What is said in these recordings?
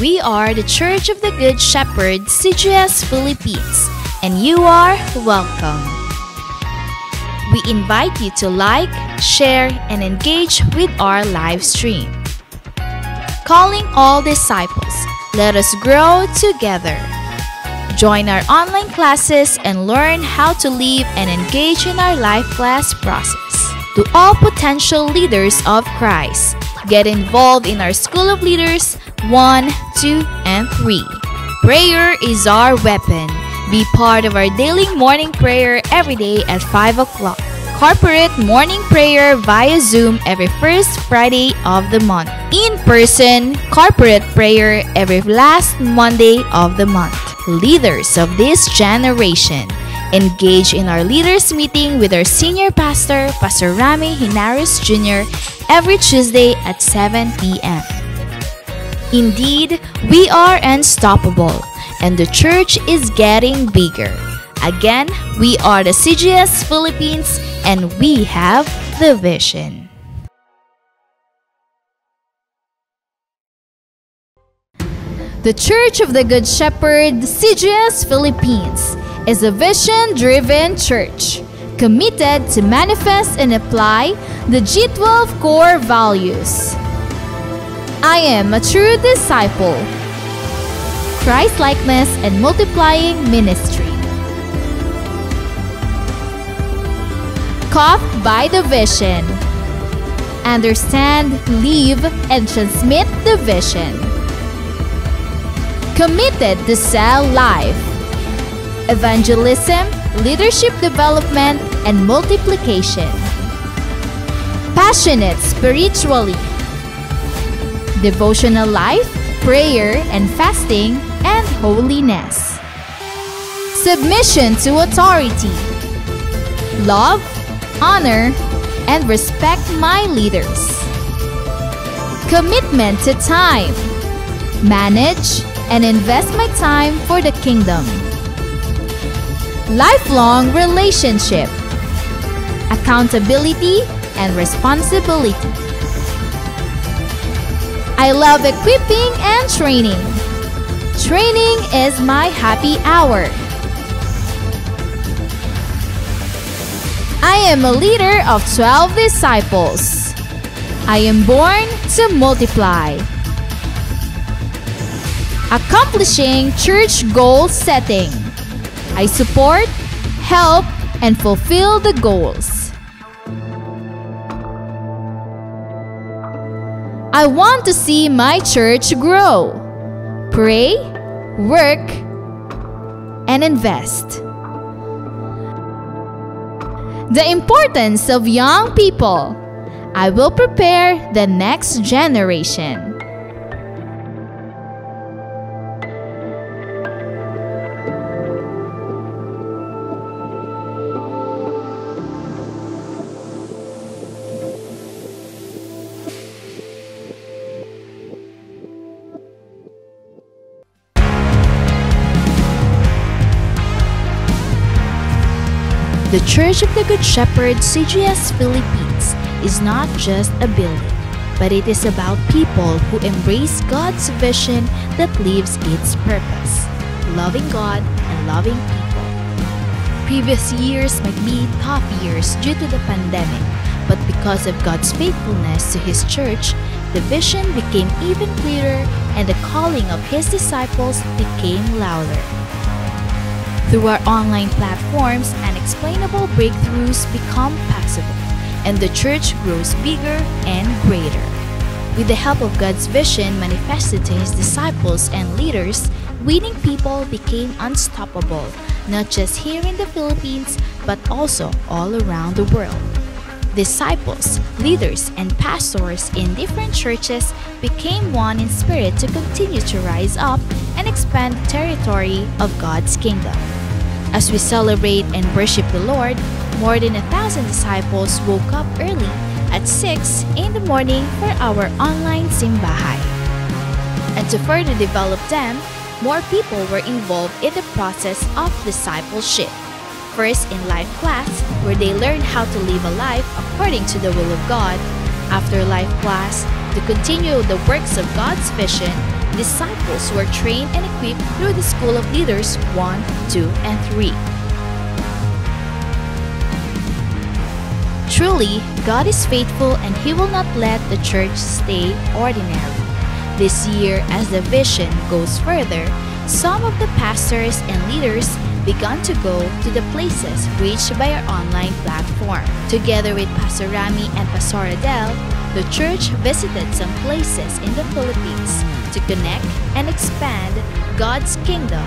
We are the Church of the Good Shepherd, CGS Philippines, and you are welcome. We invite you to like, share, and engage with our live stream. Calling all disciples, let us grow together. Join our online classes and learn how to live and engage in our life class process. To all potential leaders of Christ, get involved in our School of Leaders 1, 2, and 3. Prayer is our weapon. Be part of our daily morning prayer every day at 5 o'clock. Corporate morning prayer via Zoom every first Friday of the month. In-person corporate prayer every last Monday of the month. Leaders of this generation, engage in our leaders meeting with our senior pastor, Pastor Rami Hinares Jr., every Tuesday at 7 p.m. Indeed, we are unstoppable, and the church is getting bigger. Again, we are the CGS Philippines, and we have the vision. The Church of the Good Shepherd, CGS Philippines, is a vision-driven church committed to manifest and apply the G12 core values. I am a true disciple, Christ-likeness and multiplying ministry. Caught by the vision. Understand, live, and transmit the vision. Committed to sell life. Evangelism, leadership development, and multiplication. Passionate spiritually. Devotional life, prayer and fasting, and holiness. Submission to authority. Love, honor, and respect my leaders. Commitment to time. Manage and invest my time for the kingdom. Lifelong relationship. Accountability and responsibility. I love equipping and training. Training is my happy hour. I am a leader of 12 disciples. I am born to multiply. Accomplishing church goal setting. I support, help, and fulfill the goals. I want to see my church grow. Pray, work, and invest. The importance of young people. I will prepare the next generation. The Church of the Good Shepherd, CGS Philippines, is not just a building, but it is about people who embrace God's vision that lives its purpose, loving God and loving people. Previous years might be tough years due to the pandemic, but because of God's faithfulness to His church, the vision became even clearer and the calling of His disciples became louder. Through our online platforms, unexplainable breakthroughs become possible, and the church grows bigger and greater. With the help of God's vision manifested to His disciples and leaders, winning people became unstoppable, not just here in the Philippines, but also all around the world. Disciples, leaders, and pastors in different churches became one in spirit to continue to rise up and expand the territory of God's kingdom. As we celebrate and worship the Lord, more than 1,000 disciples woke up early at 6 in the morning for our online simbahay. And to further develop them, more people were involved in the process of discipleship. First in life class, where they learned how to live a life according to the will of God. After life class, To continue the works of God's vision, disciples were trained and equipped through the School of Leaders 1, 2, and 3. Truly, God is faithful and He will not let the church stay ordinary. This year, as the vision goes further, some of the pastors and leaders began to go to the places reached by our online platform. Together with Pastor Rami and Pastor Adele, the church visited some places in the Philippines to connect and expand God's kingdom,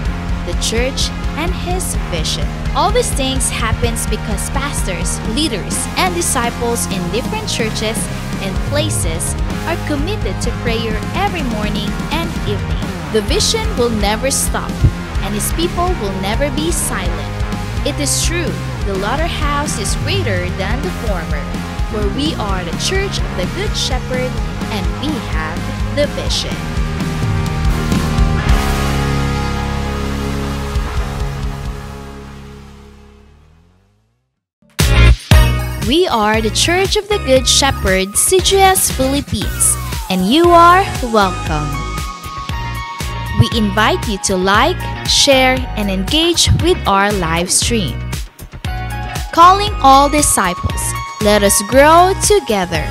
the church, and His vision. All these things happens because pastors, leaders, and disciples in different churches and places are committed to prayer every morning and evening. The vision will never stop, and His people will never be silent. It is true, the latter house is greater than the former, for we are the church of the Good Shepherd, and we have the vision. We are the Church of the Good Shepherd, CGS Philippines, and you are welcome. We invite you to like, share, and engage with our live stream. Calling all disciples, let us grow together.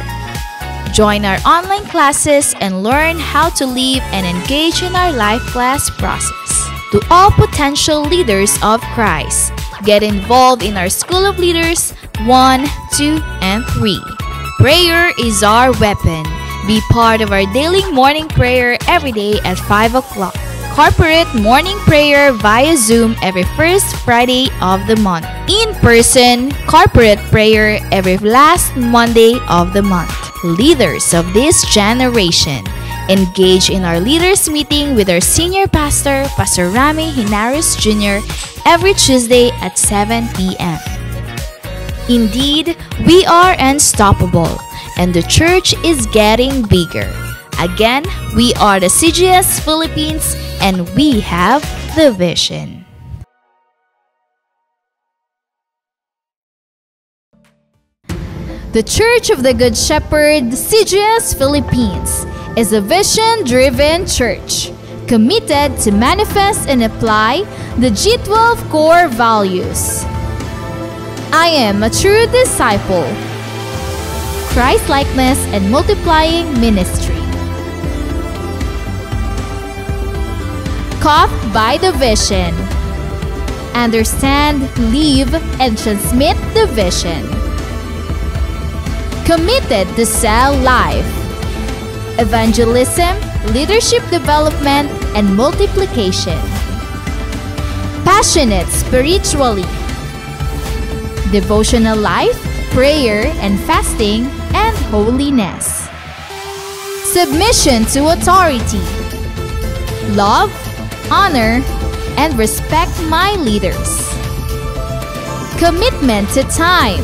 Join our online classes and learn how to live and engage in our life class process. To all potential leaders of Christ, get involved in our School of Leaders 1, 2, and 3. Prayer is our weapon. Be part of our daily morning prayer every day at 5 o'clock. Corporate morning prayer via Zoom every first Friday of the month. In-person corporate prayer every last Monday of the month. Leaders of this generation, engage in our leaders meeting with our senior pastor, Pastor Rami Hinares Jr., every Tuesday at 7 p.m. Indeed, we are unstoppable, and the church is getting bigger. Again, we are the CGS Philippines, and we have the vision. The Church of the Good Shepherd, CGS Philippines, is a vision-driven church committed to manifest and apply the G12 core values. I am a true disciple. Christ-likeness and multiplying ministry. Caught by the vision. Understand, live, and transmit the vision. Committed to sell life. Evangelism, leadership development, and multiplication. Passionate spiritually. Devotional life, prayer and fasting, and holiness. Submission to authority. Love, honor, and respect my leaders. Commitment to time.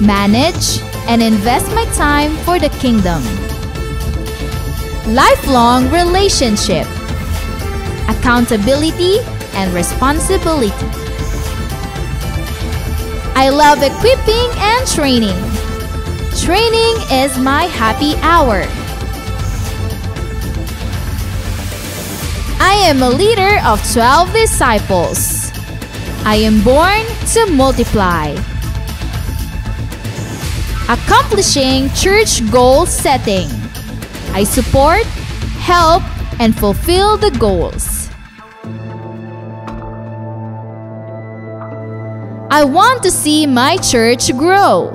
Manage and invest my time for the kingdom. Lifelong relationship. Accountability and responsibility. I love equipping and training. Training is my happy hour. I am a leader of 12 disciples. I am born to multiply. Accomplishing church goal setting. I support, help, and fulfill the goals. I want to see my church grow.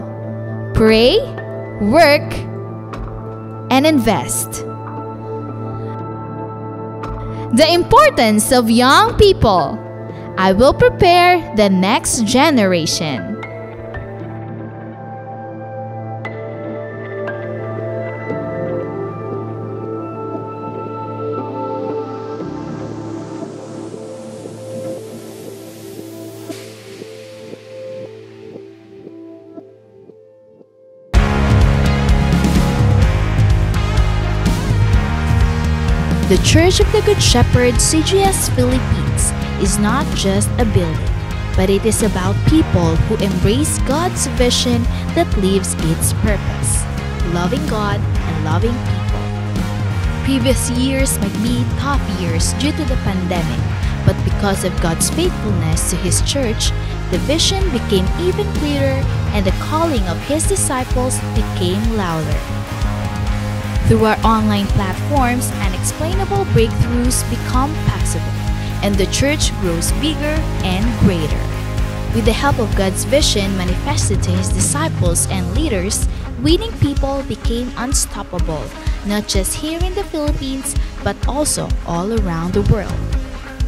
Pray, work, and invest. The importance of young people. I will prepare the next generation. The Church of the Good Shepherd, CGS Philippines, is not just a building, but it is about people who embrace God's vision that lives its purpose. loving God and loving people. Previous years might be tough years due to the pandemic, but because of God's faithfulness to His church, the vision became even clearer and the calling of His disciples became louder. Through our online platforms, unexplainable breakthroughs become possible, and the church grows bigger and greater. With the help of God's vision manifested to His disciples and leaders, winning people became unstoppable, not just here in the Philippines, but also all around the world.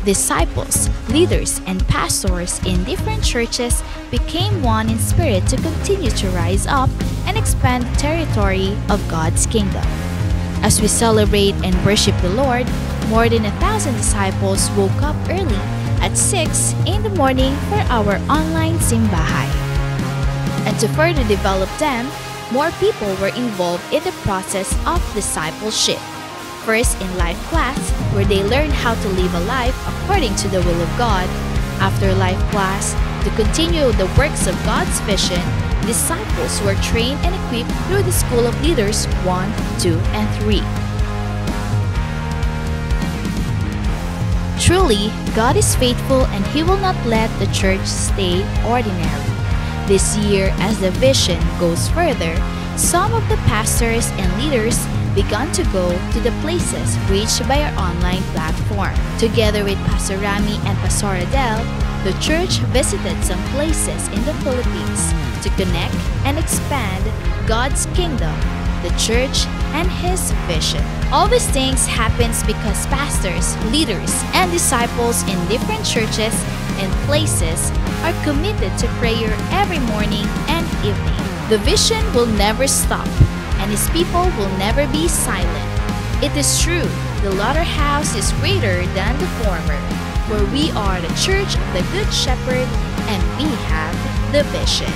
Disciples, leaders, and pastors in different churches became one in spirit to continue to rise up and expand the territory of God's kingdom. As we celebrate and worship the Lord, more than 1,000 disciples woke up early at 6 in the morning for our online simbahay. And to further develop them, more people were involved in the process of discipleship. First in life class, where they learned how to live a life according to the will of God. After life class, to continue the works of God's vision, disciples were trained and equipped through the School of Leaders 1, 2, and 3. Truly, God is faithful and He will not let the church stay ordinary. This year, as the vision goes further, some of the pastors and leaders began to go to the places reached by our online platform. Together with Pastor Rami and Pastor Adele, the church visited some places in the Philippines to connect and expand God's kingdom, the church, and His vision. All these things happens because pastors, leaders, and disciples in different churches and places are committed to prayer every morning and evening. The vision will never stop, and His people will never be silent. It is true, the latter house is greater than the former, for we are the church of the Good Shepherd, and we have the vision.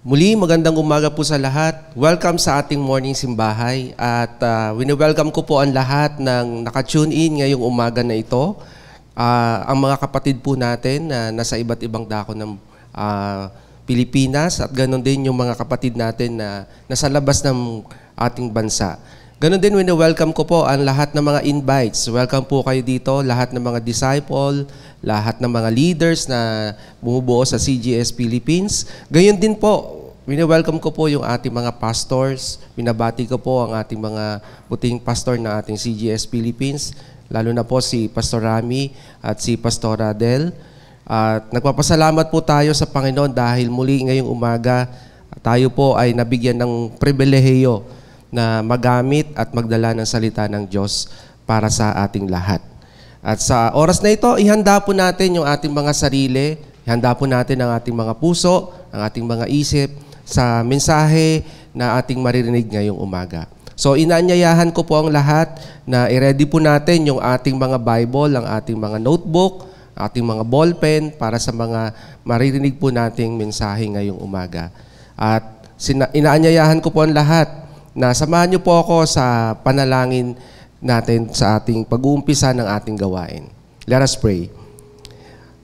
Muli, magandang umaga po sa lahat. Welcome sa ating morning simbahay. At wini-welcome ko po ang lahat ng naka-tune in ngayong umaga na ito. Ang mga kapatid po natin na nasa iba't ibang dako ng Pilipinas at ganoon din yung mga kapatid natin na nasa labas ng ating bansa. Ganon din, wini-welcome ko po ang lahat ng mga invites. Welcome po kayo dito, lahat ng mga disciple, lahat ng mga leaders na bumubuo sa CGS Philippines. Gayon din po, wini-welcome ko po yung ating mga pastors. Binabati ko po ang ating mga puting pastor na ating CGS Philippines, lalo na po si Pastor Rami at si Pastor Adel. At nagpapasalamat po tayo sa Panginoon dahil muli ngayong umaga tayo po ay nabigyan ng pribilehiyo na magamit at magdala ng salita ng Diyos para sa ating lahat. At sa oras na ito, ihanda po natin yung ating mga sarili, ihanda po natin ang ating mga puso, ang ating mga isip sa mensahe na ating maririnig ngayong umaga. So inaanyayahan ko po ang lahat na i-ready po natin yung ating mga Bible, ang ating mga notebook, ating mga ballpen para sa mga maririnig po nating mensahe ngayong umaga. At inaanyayahan ko po ang lahat na samahan niyo po ako sa panalangin natin sa ating pag-uumpisa ng ating gawain. Let us pray.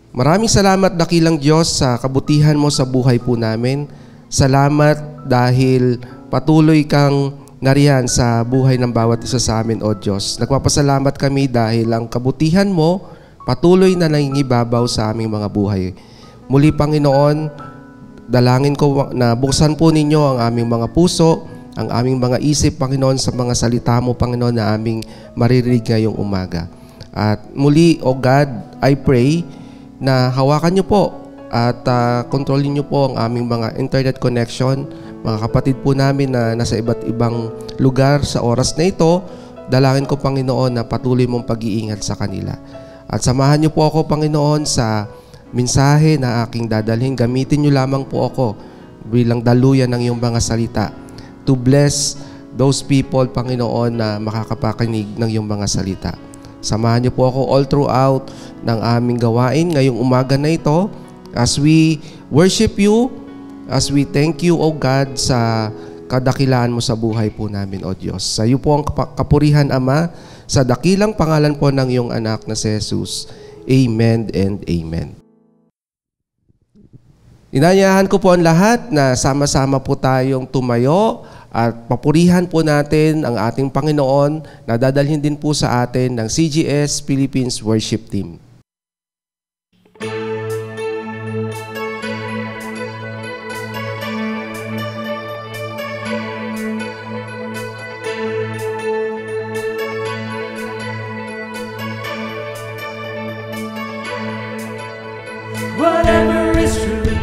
Maraming salamat, dakilang Diyos, sa kabutihan mo sa buhay po namin. Salamat dahil patuloy kang nariyan sa buhay ng bawat isa sa amin, O Diyos. Nagpapasalamat kami dahil ang kabutihan mo patuloy na nangingibabaw sa aming mga buhay. Muli, Panginoon, dalangin ko na buksan po ninyo ang aming mga puso, ang aming mga isip, Panginoon, sa mga salita mo, Panginoon, na aming maririnig ngayong umaga. At muli, O God, I pray na hawakan niyo po at kontrolin niyo po ang aming mga internet connection, mga kapatid po namin na nasa iba't ibang lugar sa oras na ito. Dalangin ko, Panginoon, na patuloy mong pag-iingat sa kanila. At samahan niyo po ako, Panginoon, sa mensahe na aking dadalhin. Gamitin niyo lamang po ako bilang daluyan ng iyong mga salita to bless those people, Panginoon, na makakapakinig ng iyong mga salita. Samahan niyo po ako all throughout ng aming gawain ngayong umaga na ito as we worship you, as we thank you, O God, sa kadakilaan mo sa buhay po namin, O Diyos. Sa iyo po ang kapurihan, Ama, sa dakilang pangalan po ng iyong anak na si Jesus. Amen and amen. Inaanyayahan ko po ang lahat na sama-sama po tayong tumayo at papurihan po natin ang ating Panginoon na dadalhin din po sa atin ng CGS Philippines Worship Team. Whatever is true,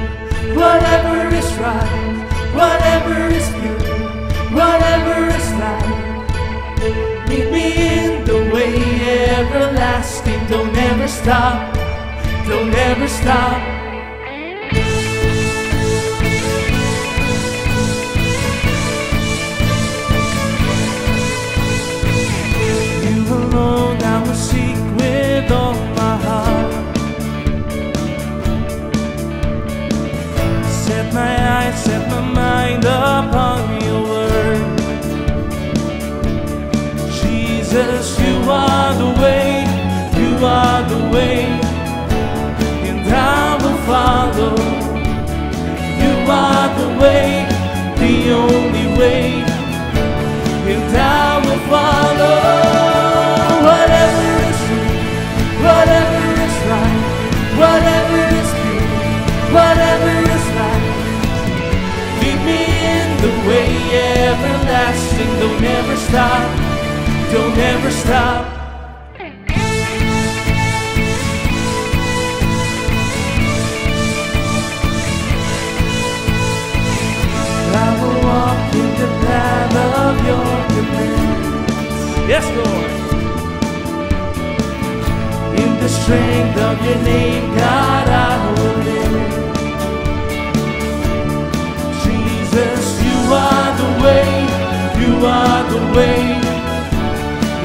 whatever is right, whatever is pure, whatever is light, lead me in the way everlasting. Don't ever stop, don't ever stop. You alone I will seek with all my heart. Set my eyes, set my mind upon your word. Jesus, you are the way, you are the way, and I will follow. You are the way, the only way, and I will follow. Whatever is true, whatever is right, whatever is pure, whatever is right, lead me in the way everlasting. Don't ever stop, don't ever stop. I will walk in the path of your commands. Yes, Lord. In the strength of your name, God, I will live. Jesus, you are the way, you are the way,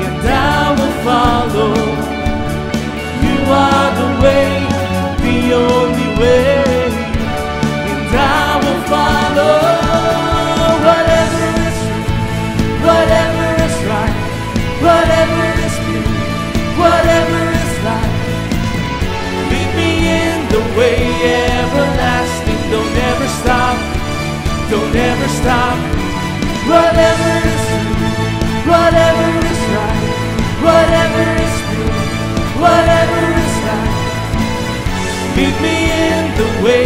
and I will follow. You are the way, the only way, and I will follow. Lead me in the way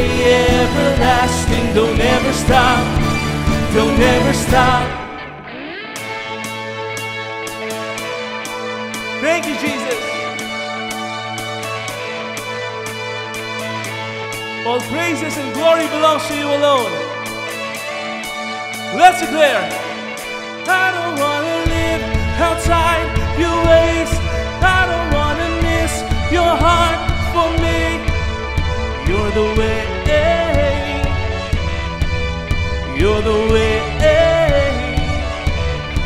everlasting. Don't ever stop. Don't ever stop. Thank you, Jesus. All praises and glory belongs to you alone. Let's declare. I don't want to live outside your ways. I don't want to miss your heart for me. You're the way. You're the way.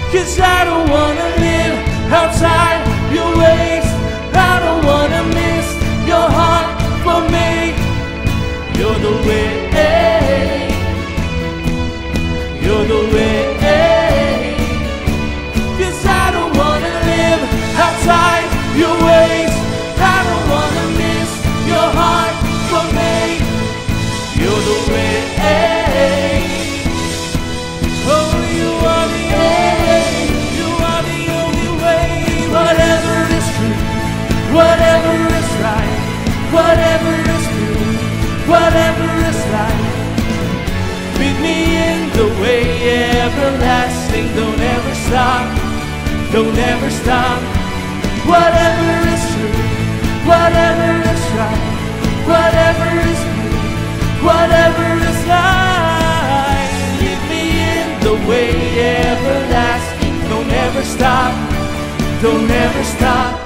'Cause I don't want to live outside your ways. I don't want to miss your heart for me. You're the way. You're the way. 'Cause I don't want to live outside your ways. I don't want to miss your heart for me. You're the way. Oh, you are the only way. You are the only way. Whatever is true, whatever is right, whatever is true, whatever is right. Lead me in the way everlasting. Don't ever stop. Don't ever stop. Whatever is true, whatever is right, whatever is true, whatever is right. Lead me in the way everlasting. Don't ever stop. Don't ever stop.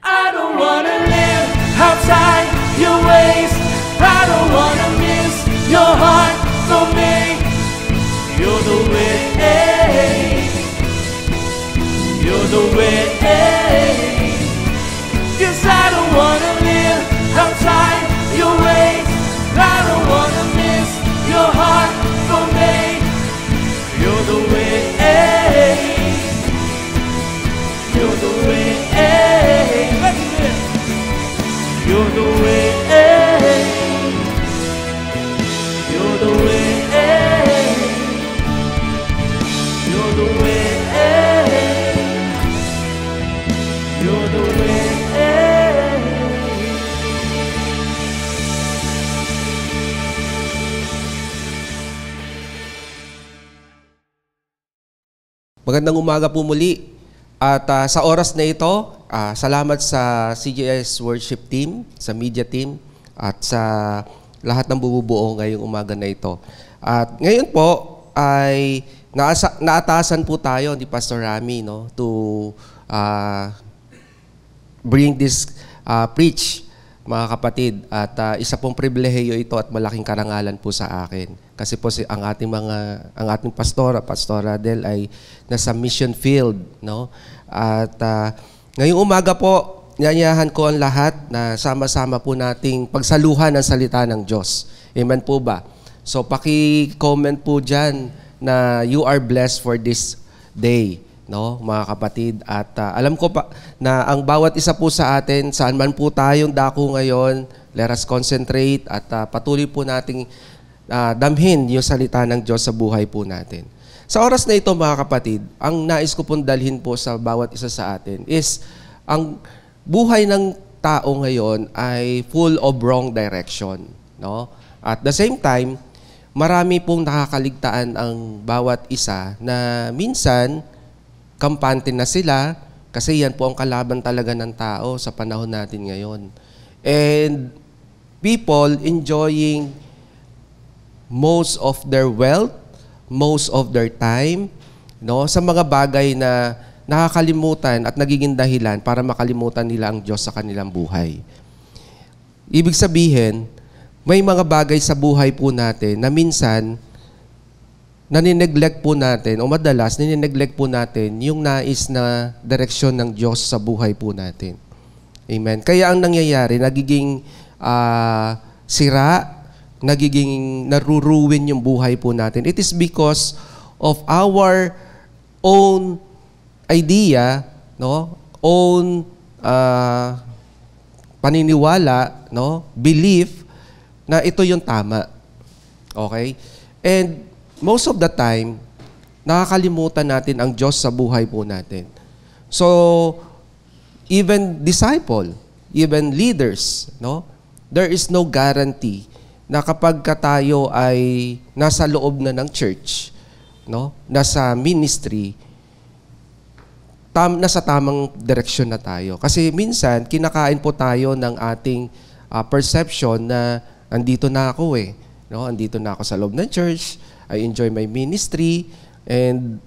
I don't wanna live outside your ways. I don't wanna miss your heart for me. You're the way. You're the way. 'Cause I don't wanna live outside your ways. I don't wanna miss your heart for me. You're the way. You're the way. Let's do it. You're the way. You're the way. You're the way. You're the way. Magandang umaga po muli. At sa oras na ito, salamat sa CGS Worship Team, sa media team, at sa lahat ng bumubuo ngayong umaga na ito. At ngayon po ay naatasan po tayo ni Pastor Rami, no, to bring this preach, mga kapatid. At isa pong pribilehiyo ito at malaking karangalan po sa akin. Kasi po ang ating Pastora Del ay nasa mission field, no? At ngayong umaga po, nyanyahan ko ang lahat na sama-sama po nating pagsaluhan ang salita ng Diyos. Amen po ba? So paki-comment po diyan na you are blessed for this day, no, mga kapatid. At alam ko pa na ang bawat isa po sa atin, saan man po tayong dako ngayon, let us concentrate at patuloy po nating damhin yung salita ng Diyos sa buhay po natin. Sa oras na ito, mga kapatid, ang nais ko pong dalhin po sa bawat isa sa atin is ang buhay ng tao ngayon ay full of wrong direction, no? At the same time, marami pong nakakaligtaan ang bawat isa na minsan kampante na sila kasi yan po ang kalaban talaga ng tao sa panahon natin ngayon. And people enjoying most of their wealth, most of their time, no, sa mga bagay na nakakalimutan at nagiging dahilan para makalimutan nila ang Diyos sa kanilang buhay. Ibig sabihin, may mga bagay sa buhay po natin na minsan nanineglect po natin o madalas ninineglect po natin yung nais na direksyon ng Diyos sa buhay po natin. Amen. Kaya ang nangyayari, nagiging sira, nagiging naruruwin yung buhay po natin. It is because of our own idea, no, own paniniwala, no, belief na ito yung tama. Okay? And most of the time, nakakalimutan natin ang Diyos sa buhay po natin. So, even even leaders, no? There is no guarantee na kapag tayo ay nasa loob na ng church, no? Nasa ministry, nasa tamang direksyon na tayo. Kasi minsan, kinakain po tayo ng ating perception na andito na ako eh. No? Andito na ako sa loob ng church, I enjoy my ministry, and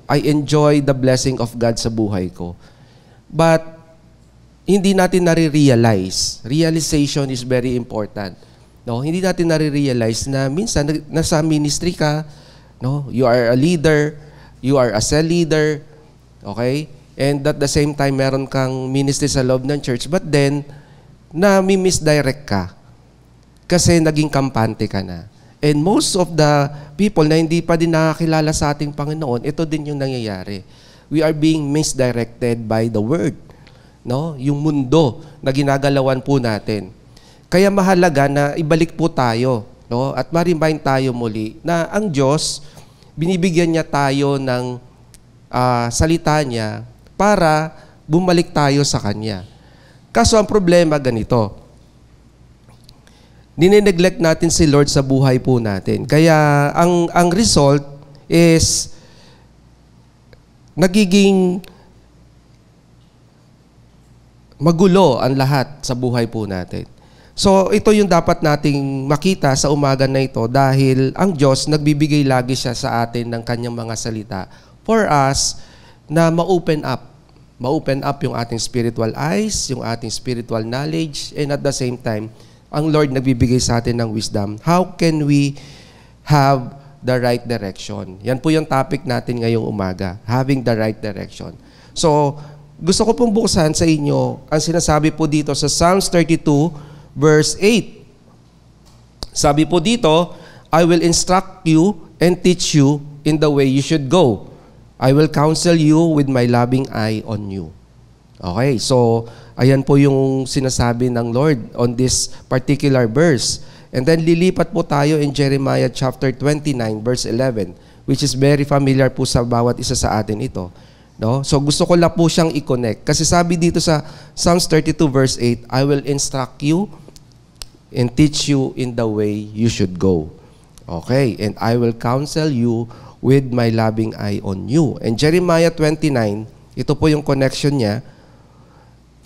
I enjoy the blessing of God sa buhay ko. But, hindi natin nare-realize. Realization is very important. No? Hindi natin nare-realize na minsan, nasa ministry ka, no? You are a leader, you are a cell leader, okay? And at the same time, meron kang ministry sa loob ng church, but then, misdirect ka kasi naging kampante ka na. And most of the people na hindi pa din nakakilala sa ating Panginoon, ito din yung nangyayari. We are being misdirected by the Word. No? Yung mundo na ginagalawan po natin. Kaya mahalaga na ibalik po tayo, no? At ma-remind tayo muli na ang Diyos, binibigyan niya tayo ng salita niya para bumalik tayo sa Kanya. Kaso ang problema ganito, nineneglect natin si Lord sa buhay po natin. Kaya ang result is nagiging magulo ang lahat sa buhay po natin. So ito yung dapat nating makita sa umaga na ito dahil ang Diyos nagbibigay lagi siya sa atin ng Kanyang mga salita for us na ma-open up yung ating spiritual eyes, yung ating spiritual knowledge, and at the same time, ang Lord nagbibigay sa atin ng wisdom. How can we have the right direction? Yan po yung topic natin ngayong umaga, having the right direction. So, gusto ko pong buksan sa inyo ang sinasabi po dito sa Psalms 32 verse 8. Sabi po dito, I will instruct you and teach you in the way you should go. I will counsel you with my loving eye on you. Okay, so ayan po yung sinasabi ng Lord on this particular verse. And then lilipat po tayo in Jeremiah chapter 29 verse 11, which is very familiar po sa bawat isa sa atin ito. No? So gusto ko lang po siyang i-connect. Kasi sabi dito sa Psalms 32 verse 8, I will instruct you and teach you in the way you should go. Okay, and I will counsel you with my loving eye on you. And Jeremiah 29, ito po yung connection niya.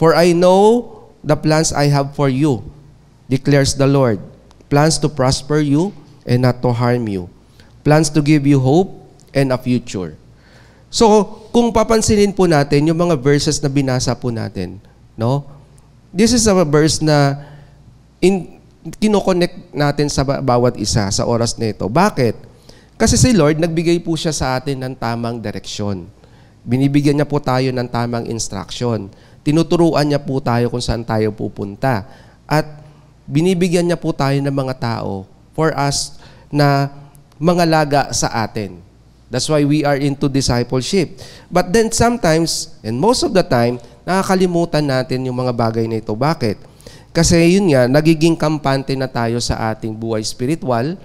For I know the plans I have for you, declares the Lord. Plans to prosper you and not to harm you. Plans to give you hope and a future. So, kung papansinin po natin yung mga verses na binasa po natin, no? This is a verse na kinoconnect natin sa bawat isa sa oras na ito. Bakit? Kasi si Lord, nagbigay po siya sa atin ng tamang direksyon. Binibigyan niya po tayo ng tamang instruction. Tinuturuan niya po tayo kung saan tayo pupunta. At binibigyan niya po tayo ng mga tao for us na mangalaga sa atin. That's why we are into discipleship. But then sometimes, and most of the time, nakakalimutan natin yung mga bagay na ito. Bakit? Kasi yun nga, nagiging kampante na tayo sa ating buhay spiritual.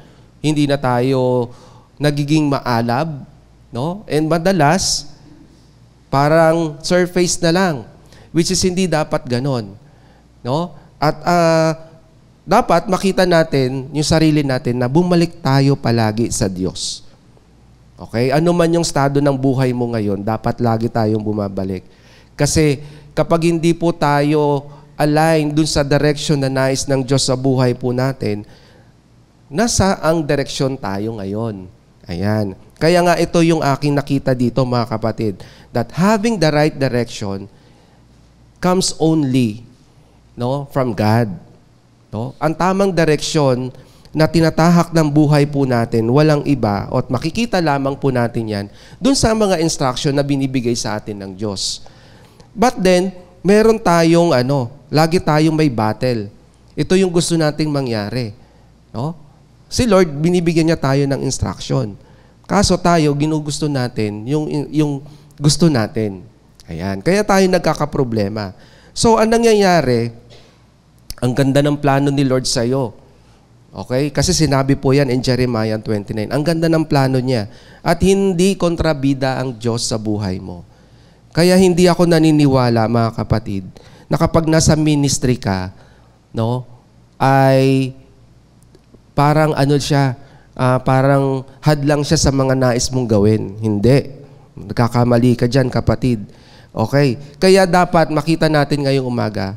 Hindi na tayo nagiging maalab. No? And madalas, parang surface na lang. Which is hindi dapat ganon. No? At dapat makita natin yung sarili natin na bumalik tayo palagi sa Diyos. Okay? Ano man yung estado ng buhay mo ngayon, dapat lagi tayong bumabalik. Kasi kapag hindi po tayo align dun sa direction na nais ng Diyos sa buhay po natin, nasa ang direction tayo ngayon. Ayan. Kaya nga ito yung aking nakita dito mga kapatid, that having the right direction comes only, no, from God. No? Ang tamang direksyon na tinatahak ng buhay po natin, walang iba, at makikita lamang po natin yan, dun sa mga instruction na binibigay sa atin ng Diyos. But then, meron tayong lagi tayong may battle. Ito yung gusto nating mangyari. No? Si Lord, binibigyan niya tayo ng instruction. Kaso tayo, ginugusto natin yung gusto natin. Ayan. Kaya tayo nagkakaproblema. So, ang nangyayari, ang ganda ng plano ni Lord sa iyo. Okay? Kasi sinabi po yan in Jeremiah 29. Ang ganda ng plano niya. At hindi kontrabida ang Diyos sa buhay mo. Kaya hindi ako naniniwala, mga kapatid, na kapag nasa ministry ka, no, ay parang ano siya, parang hadlang siya sa mga nais mong gawin. Hindi. Nagkakamali ka dyan, kapatid. Okay? Kaya dapat makita natin ngayong umaga,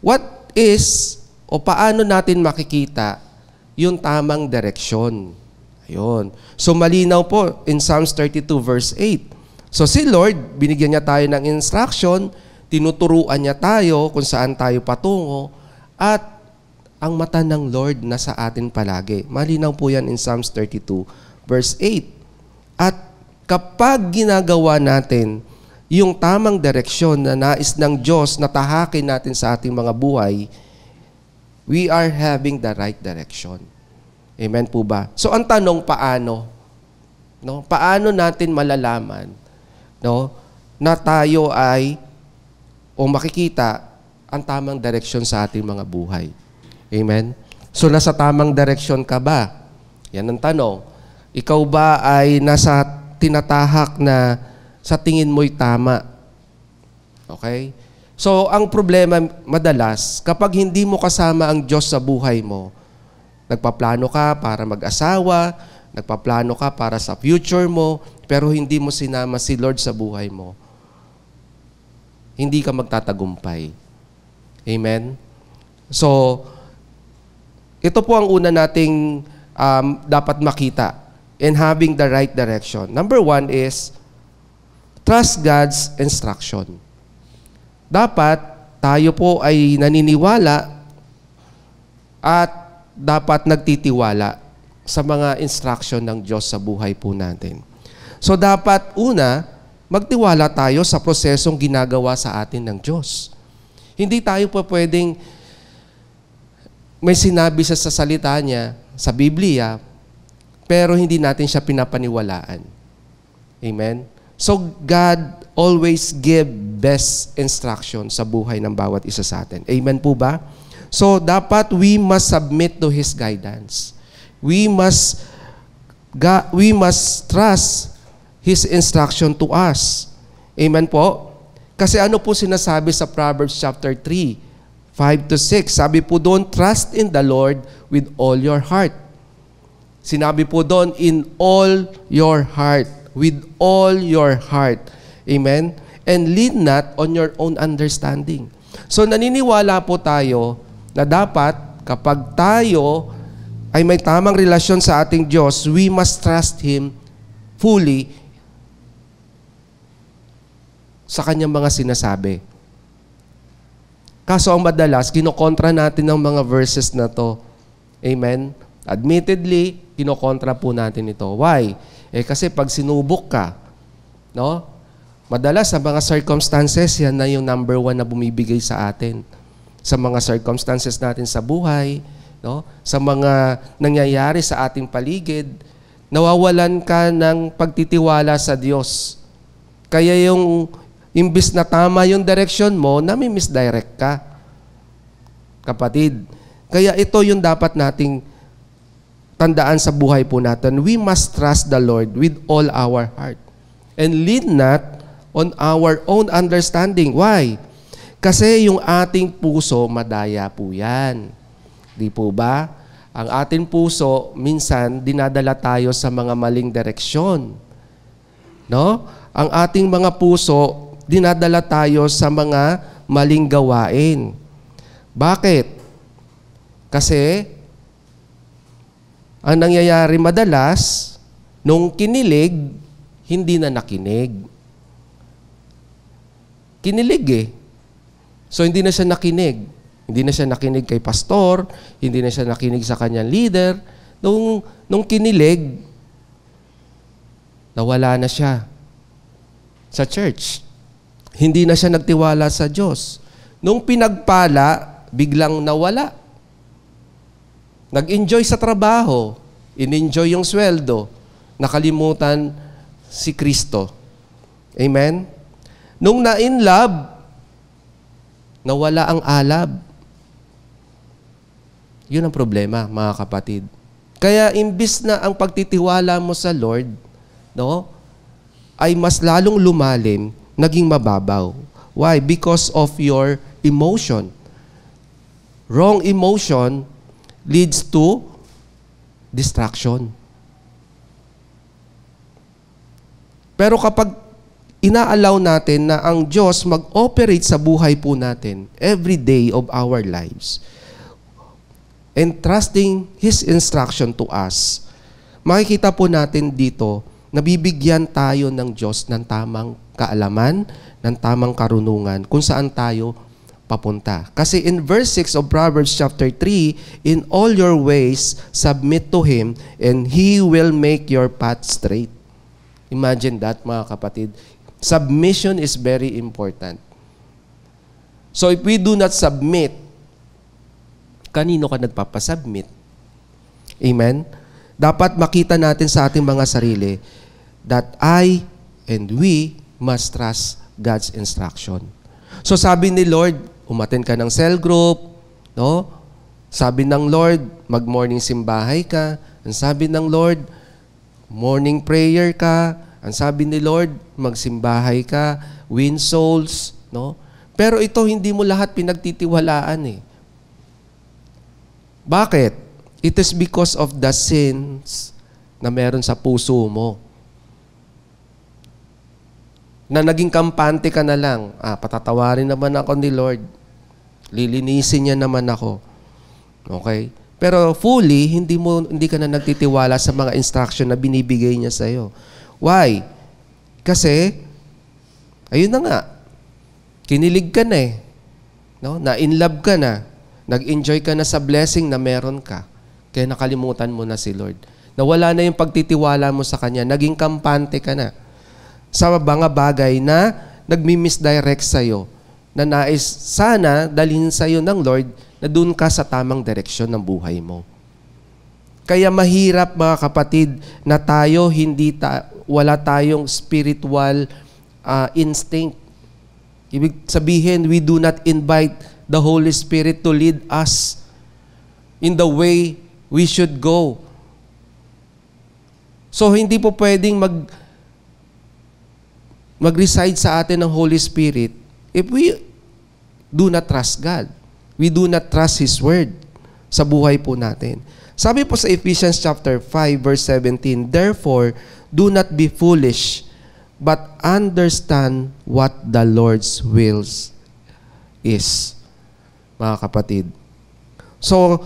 what is o paano natin makikita yung tamang direksyon. Ayun. So malinaw po in Psalms 32 verse 8. So si Lord, binigyan niya tayo ng instruction, tinuturuan niya tayo kung saan tayo patungo, at ang mata ng Lord nasa atin palagi. Malinaw po yan in Psalms 32 verse 8. At kapag ginagawa natin yung tamang direksyon na nais ng Diyos na tahakin natin sa ating mga buhay, we are having the right direction. Amen po ba? So ang tanong, paano? No? Paano natin malalaman, no, na tayo ay o makikita ang tamang direksyon sa ating mga buhay? Amen? So nasa tamang direksyon ka ba? Yan ang tanong. Ikaw ba ay nasa tinatahak na sa tingin mo'y tama? Okay? So ang problema madalas, kapag hindi mo kasama ang Diyos sa buhay mo, nagpaplano ka para mag-asawa, nagpaplano ka para sa future mo, pero hindi mo sinama si Lord sa buhay mo, hindi ka magtatagumpay. Amen? So, ito po ang una nating dapat makita in having the right direction. Number 1 is, trust God's instruction. Dapat tayo po ay naniniwala at dapat nagtitiwala sa mga instruction ng Diyos sa buhay po natin. So dapat una, magtiwala tayo sa prosesong ginagawa sa atin ng Diyos. Hindi tayo po pwedeng may sinabi sa salita niya, sa Biblia, pero hindi natin siya pinapaniwalaan. Amen? So God always give best instruction sa buhay ng bawat isa sa atin. Amen po ba? So dapat we must submit to His guidance. We must trust His instruction to us. Amen po? Kasi ano po sinasabi sa Proverbs chapter 3, 5-6? Sabi po doon, trust in the Lord with all your heart. Sinabi po doon, in all your heart. With all your heart. Amen? And lean not on your own understanding. So naniniwala po tayo na dapat kapag tayo ay may tamang relasyon sa ating Diyos, we must trust Him fully sa Kanyang mga sinasabi. Kaso ang madalas, kinokontra natin ang mga verses na to. Amen? Admittedly, kinokontra po natin ito. Why? Kasi pag sinubok ka, no? Madalas sa mga circumstances, yan na yung number 1 na bumibigay sa atin. Sa mga circumstances natin sa buhay, no? Sa mga nangyayari sa ating paligid, nawawalan ka ng pagtitiwala sa Diyos. Kaya yung imbis na tama yung direction mo, nami-misdirect ka. Kapatid, kaya ito yung dapat nating tandaan sa buhay po natin. We must trust the Lord with all our heart and lean not on our own understanding. Why? Kasi yung ating puso, madaya po yan. Di po ba? Ang ating puso, minsan, dinadala tayo sa mga maling direksyon. No? Ang ating mga puso, dinadala tayo sa mga maling gawain. Bakit? Kasi, ang nangyayari madalas, nung kinilig, hindi na nakinig. Kinilig eh. So, hindi na siya nakinig. Hindi na siya nakinig kay pastor, hindi na siya nakinig sa kanyang leader. Nung kinilig, nawala na siya sa church. Hindi na siya nagtiwala sa Diyos. Nung pinagpala, biglang nawala. Nag-enjoy sa trabaho, in-enjoy yung sweldo, nakalimutan si Kristo. Amen? Nung na-in love, nawala ang alab. Yun ang problema, mga kapatid. Kaya imbis na ang pagtitiwala mo sa Lord, no, ay mas lalong lumalim, naging mababaw. Why? Because of your emotion. Wrong emotion leads to distraction. Pero kapag inaalaw natin na ang Diyos mag-operate sa buhay po natin every day of our lives, and trusting His instruction to us, makikita po natin dito, nabibigyan tayo ng Diyos ng tamang kaalaman, ng tamang karunungan, kung saan tayo papunta. Kasi in verse 6 of Proverbs chapter 3, in all your ways, submit to Him, and He will make your path straight. Imagine that, mga kapatid. Submission is very important. So if we do not submit, kanino ka nagpapasubmit? Amen? Dapat makita natin sa ating mga sarili that I and we must trust God's instruction. So sabi ni Lord, umattend ka ng cell group, no? Sabi ng Lord, mag-morning simbahay ka. Ang sabi ng Lord, morning prayer ka. Ang sabi ni Lord, magsimbahay ka, win souls, no? Pero ito hindi mo lahat pinagtitiwalaan eh. Bakit? It is because of the sins na meron sa puso mo. Na naging kampante ka na lang, patatawarin naman ako ni Lord. Lilinisin niya naman ako. Okay? Pero fully, hindi ka na nagtitiwala sa mga instruction na binibigay niya sa iyo. Why? Kasi, ayun na nga, kinilig ka na eh. No? Na-in love ka na. Nag-enjoy ka na sa blessing na meron ka. Kaya nakalimutan mo na si Lord. Nawala na yung pagtitiwala mo sa Kanya. Naging kampante ka na. Sa mga bagay na nagmi-misdirect sa'yo. Na nais sana dalhin sa'yo ng Lord na doon ka sa tamang direksyon ng buhay mo. Kaya mahirap, mga kapatid, na tayo wala tayong spiritual instinct. Ibig sabihin, we do not invite the Holy Spirit to lead us in the way we should go. So, hindi po pwedeng mag-reside sa atin ng Holy Spirit if we do not trust God. We do not trust His Word sa buhay po natin. Sabi po sa Ephesians chapter 5 verse 17, therefore, do not be foolish, but understand what the Lord's wills is. Mga kapatid. So,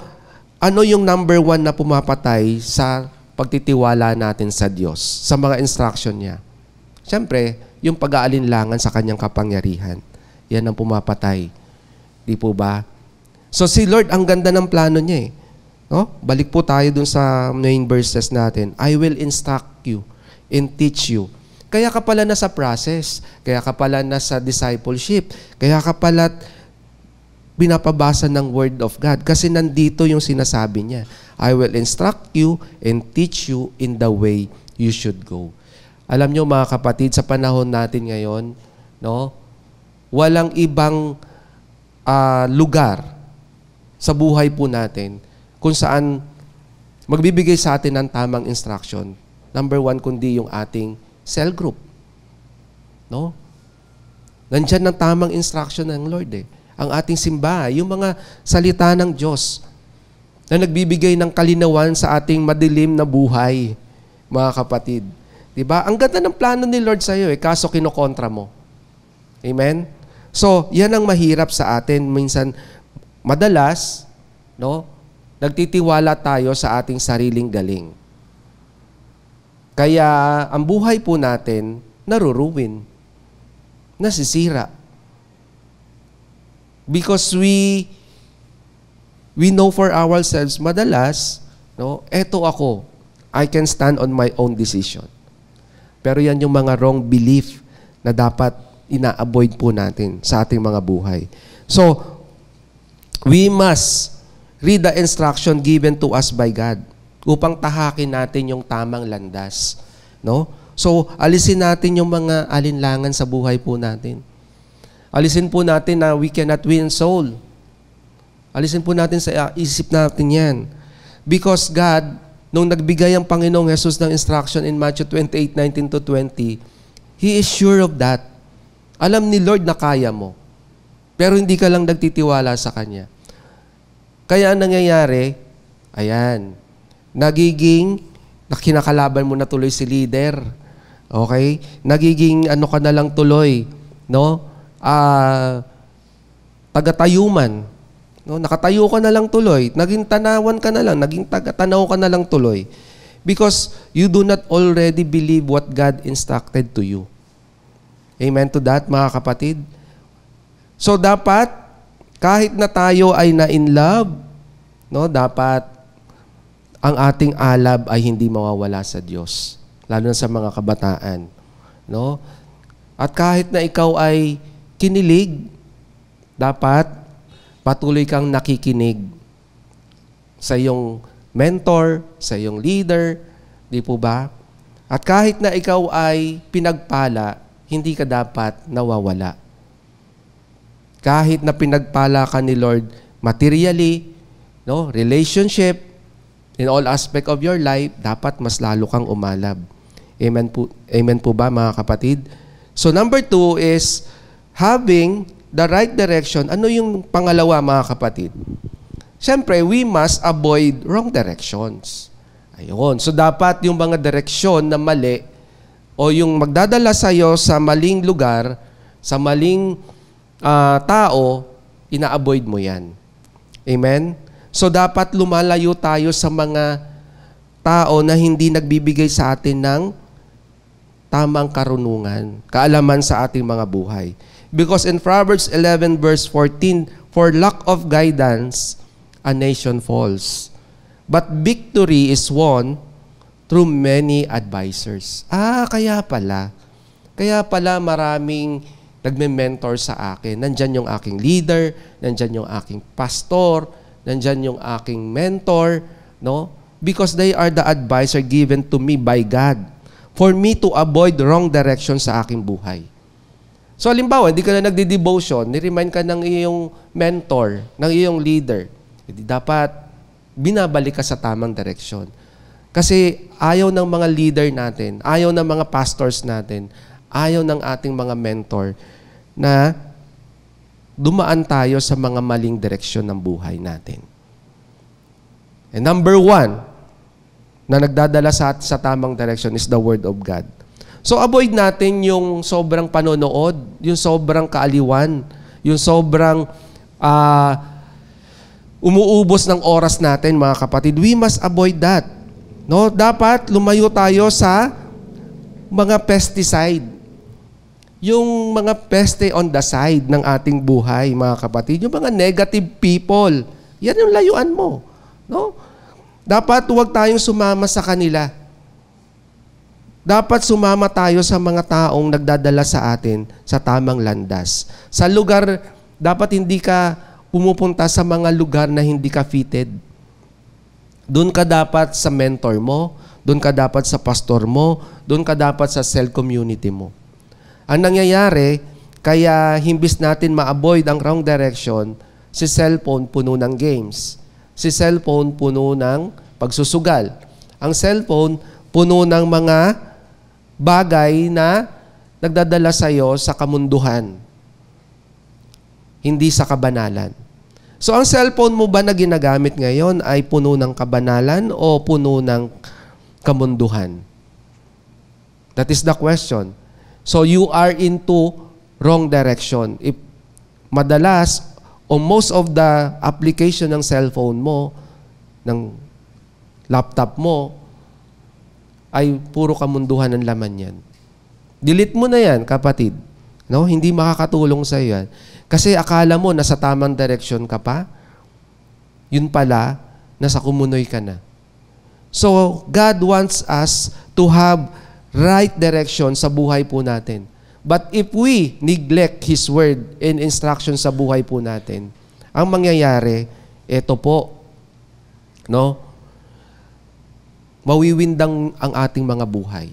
ano yung number 1 na pumapatay sa pagtitiwala natin sa Diyos, sa mga instruction niya? Siyempre, yung pag-aalinlangan sa Kanyang kapangyarihan. Yan ang pumapatay. Di po ba? So si Lord, ang ganda ng plano niya eh. No? Balik po tayo dun sa main verses natin. I will instruct you and teach you. Kaya ka pala nasa process. Kaya ka pala nasa discipleship. Kaya ka pala binapabasa ng Word of God. Kasi nandito yung sinasabi niya. I will instruct you and teach you in the way you should go. Alam nyo mga kapatid, sa panahon natin ngayon, no, walang ibang lugar sa buhay po natin kung saan magbibigay sa atin ng tamang instruction. Number 1, kundi yung ating cell group. No? Nandiyan ng tamang instruction ng Lord eh. Ang ating simbahan, yung mga salita ng Diyos na nagbibigay ng kalinawan sa ating madilim na buhay, mga kapatid. Diba? Ang ganda ng plano ni Lord sa iyo eh, kaso kinokontra mo. Amen? So, yan ang mahirap sa atin. Minsan, madalas, no, nagtitiwala tayo sa ating sariling galing. Kaya, ang buhay po natin, naruruwin. Nasisira. Because we know for ourselves, madalas, no, eto ako, I can stand on my own decision. Pero yan yung mga wrong belief na dapat ina-avoid po natin sa ating mga buhay. So, we must read the instruction given to us by God upang tahakin natin yung tamang landas. No? So, alisin natin yung mga alinlangan sa buhay po natin. Alisin po natin na we cannot win soul. Alisin po natin sa isip natin yan. Because God, nung nagbigay ang Panginoong Jesus ng instruction in Matthew 28:19-20, He is sure of that. Alam ni Lord na kaya mo. Pero hindi ka lang nagtitiwala sa Kanya. Kaya ang nangyayari, ayan, kinakalaban mo na tuloy si leader. Okay? Nagiging ka na lang tuloy, no? Tagatayuman. No? Nakatayo ka na lang tuloy. Naging tanawan ka na lang. Naging tagatanaw ka na lang tuloy. Because you do not already believe what God instructed to you. Amen to that, mga kapatid? So, dapat, kahit na tayo ay na-in love, no, dapat ang ating alab ay hindi mawawala sa Diyos. Lalo na sa mga kabataan. No? At kahit na ikaw ay kinilig, dapat patuloy kang nakikinig sa iyong mentor, sa iyong leader, di po ba? At kahit na ikaw ay pinagpala, hindi ka dapat nawawala. Kahit na pinagpala ka ni Lord materially, no, relationship, in all aspect of your life, dapat mas lalo kang umalab. Amen po ba, mga kapatid? So number 2 is having the right direction. Ano yung pangalawa, mga kapatid? Siyempre, we must avoid wrong directions. Ayun. So dapat yung mga direksyon na mali o yung magdadala sa iyo sa maling lugar, sa maling tao, ina-avoid mo yan. Amen? So dapat lumalayo tayo sa mga tao na hindi nagbibigay sa atin ng tamang karunungan, kaalaman sa ating mga buhay. Because in Proverbs 11 verse 14, for lack of guidance, a nation falls. But victory is won through many advisors. Kaya pala maraming nagme-mentor sa akin. Nandyan yung aking leader, nandyan yung aking pastor, nandyan yung aking mentor, no? Because they are the advisor given to me by God for me to avoid wrong direction sa aking buhay. So, halimbawa, hindi ka na nagdi-devotion, ni-remind ka ng iyong mentor, ng iyong leader. Hindi dapat binabalik ka sa tamang direksyon. Kasi ayaw ng mga leader natin, ayaw ng mga pastors natin, ayaw ng ating mga mentor na dumaan tayo sa mga maling direksyon ng buhay natin. And number 1 na nagdadala sa tamang direksyon is the Word of God. So avoid natin yung sobrang panonood, yung sobrang kaaliwan, yung sobrang umuubos ng oras natin, mga kapatid. We must avoid that. No? Dapat lumayo tayo sa mga pesticide. Yung mga peste on the side ng ating buhay, mga kapatid. Yung mga negative people. Yan yung layuan mo. No? Dapat huwag tayong sumama sa kanila. Dapat sumama tayo sa mga taong nagdadala sa atin sa tamang landas. Sa lugar, dapat hindi ka pumupunta sa mga lugar na hindi ka fitted. Doon ka dapat sa mentor mo, doon ka dapat sa pastor mo, doon ka dapat sa cell community mo. Ang nangyayari, kaya himbis natin ma-avoid ang wrong direction, si cellphone puno ng games. Si cellphone puno ng pagsusugal. Ang cellphone puno ng mga bagay na nagdadala sa iyo sa kamunduhan. Hindi sa kabanalan. So ang cellphone mo ba na ginagamit ngayon ay puno ng kabanalan o puno ng kamunduhan? That is the question. So you are into wrong direction. If madalas o most of the application ng cellphone mo, ng laptop mo, ay puro kamunduhan ang laman yan. Delete mo na yan, kapatid. No? Hindi makakatulong sa iyo yan. Kasi akala mo nasa tamang direksyon ka pa, yun pala, nasa kumunoy ka na. So, God wants us to have right direction sa buhay po natin. But if we neglect His word and instruction sa buhay po natin, ang mangyayari, eto po, no? Mawiwindang ang ating mga buhay.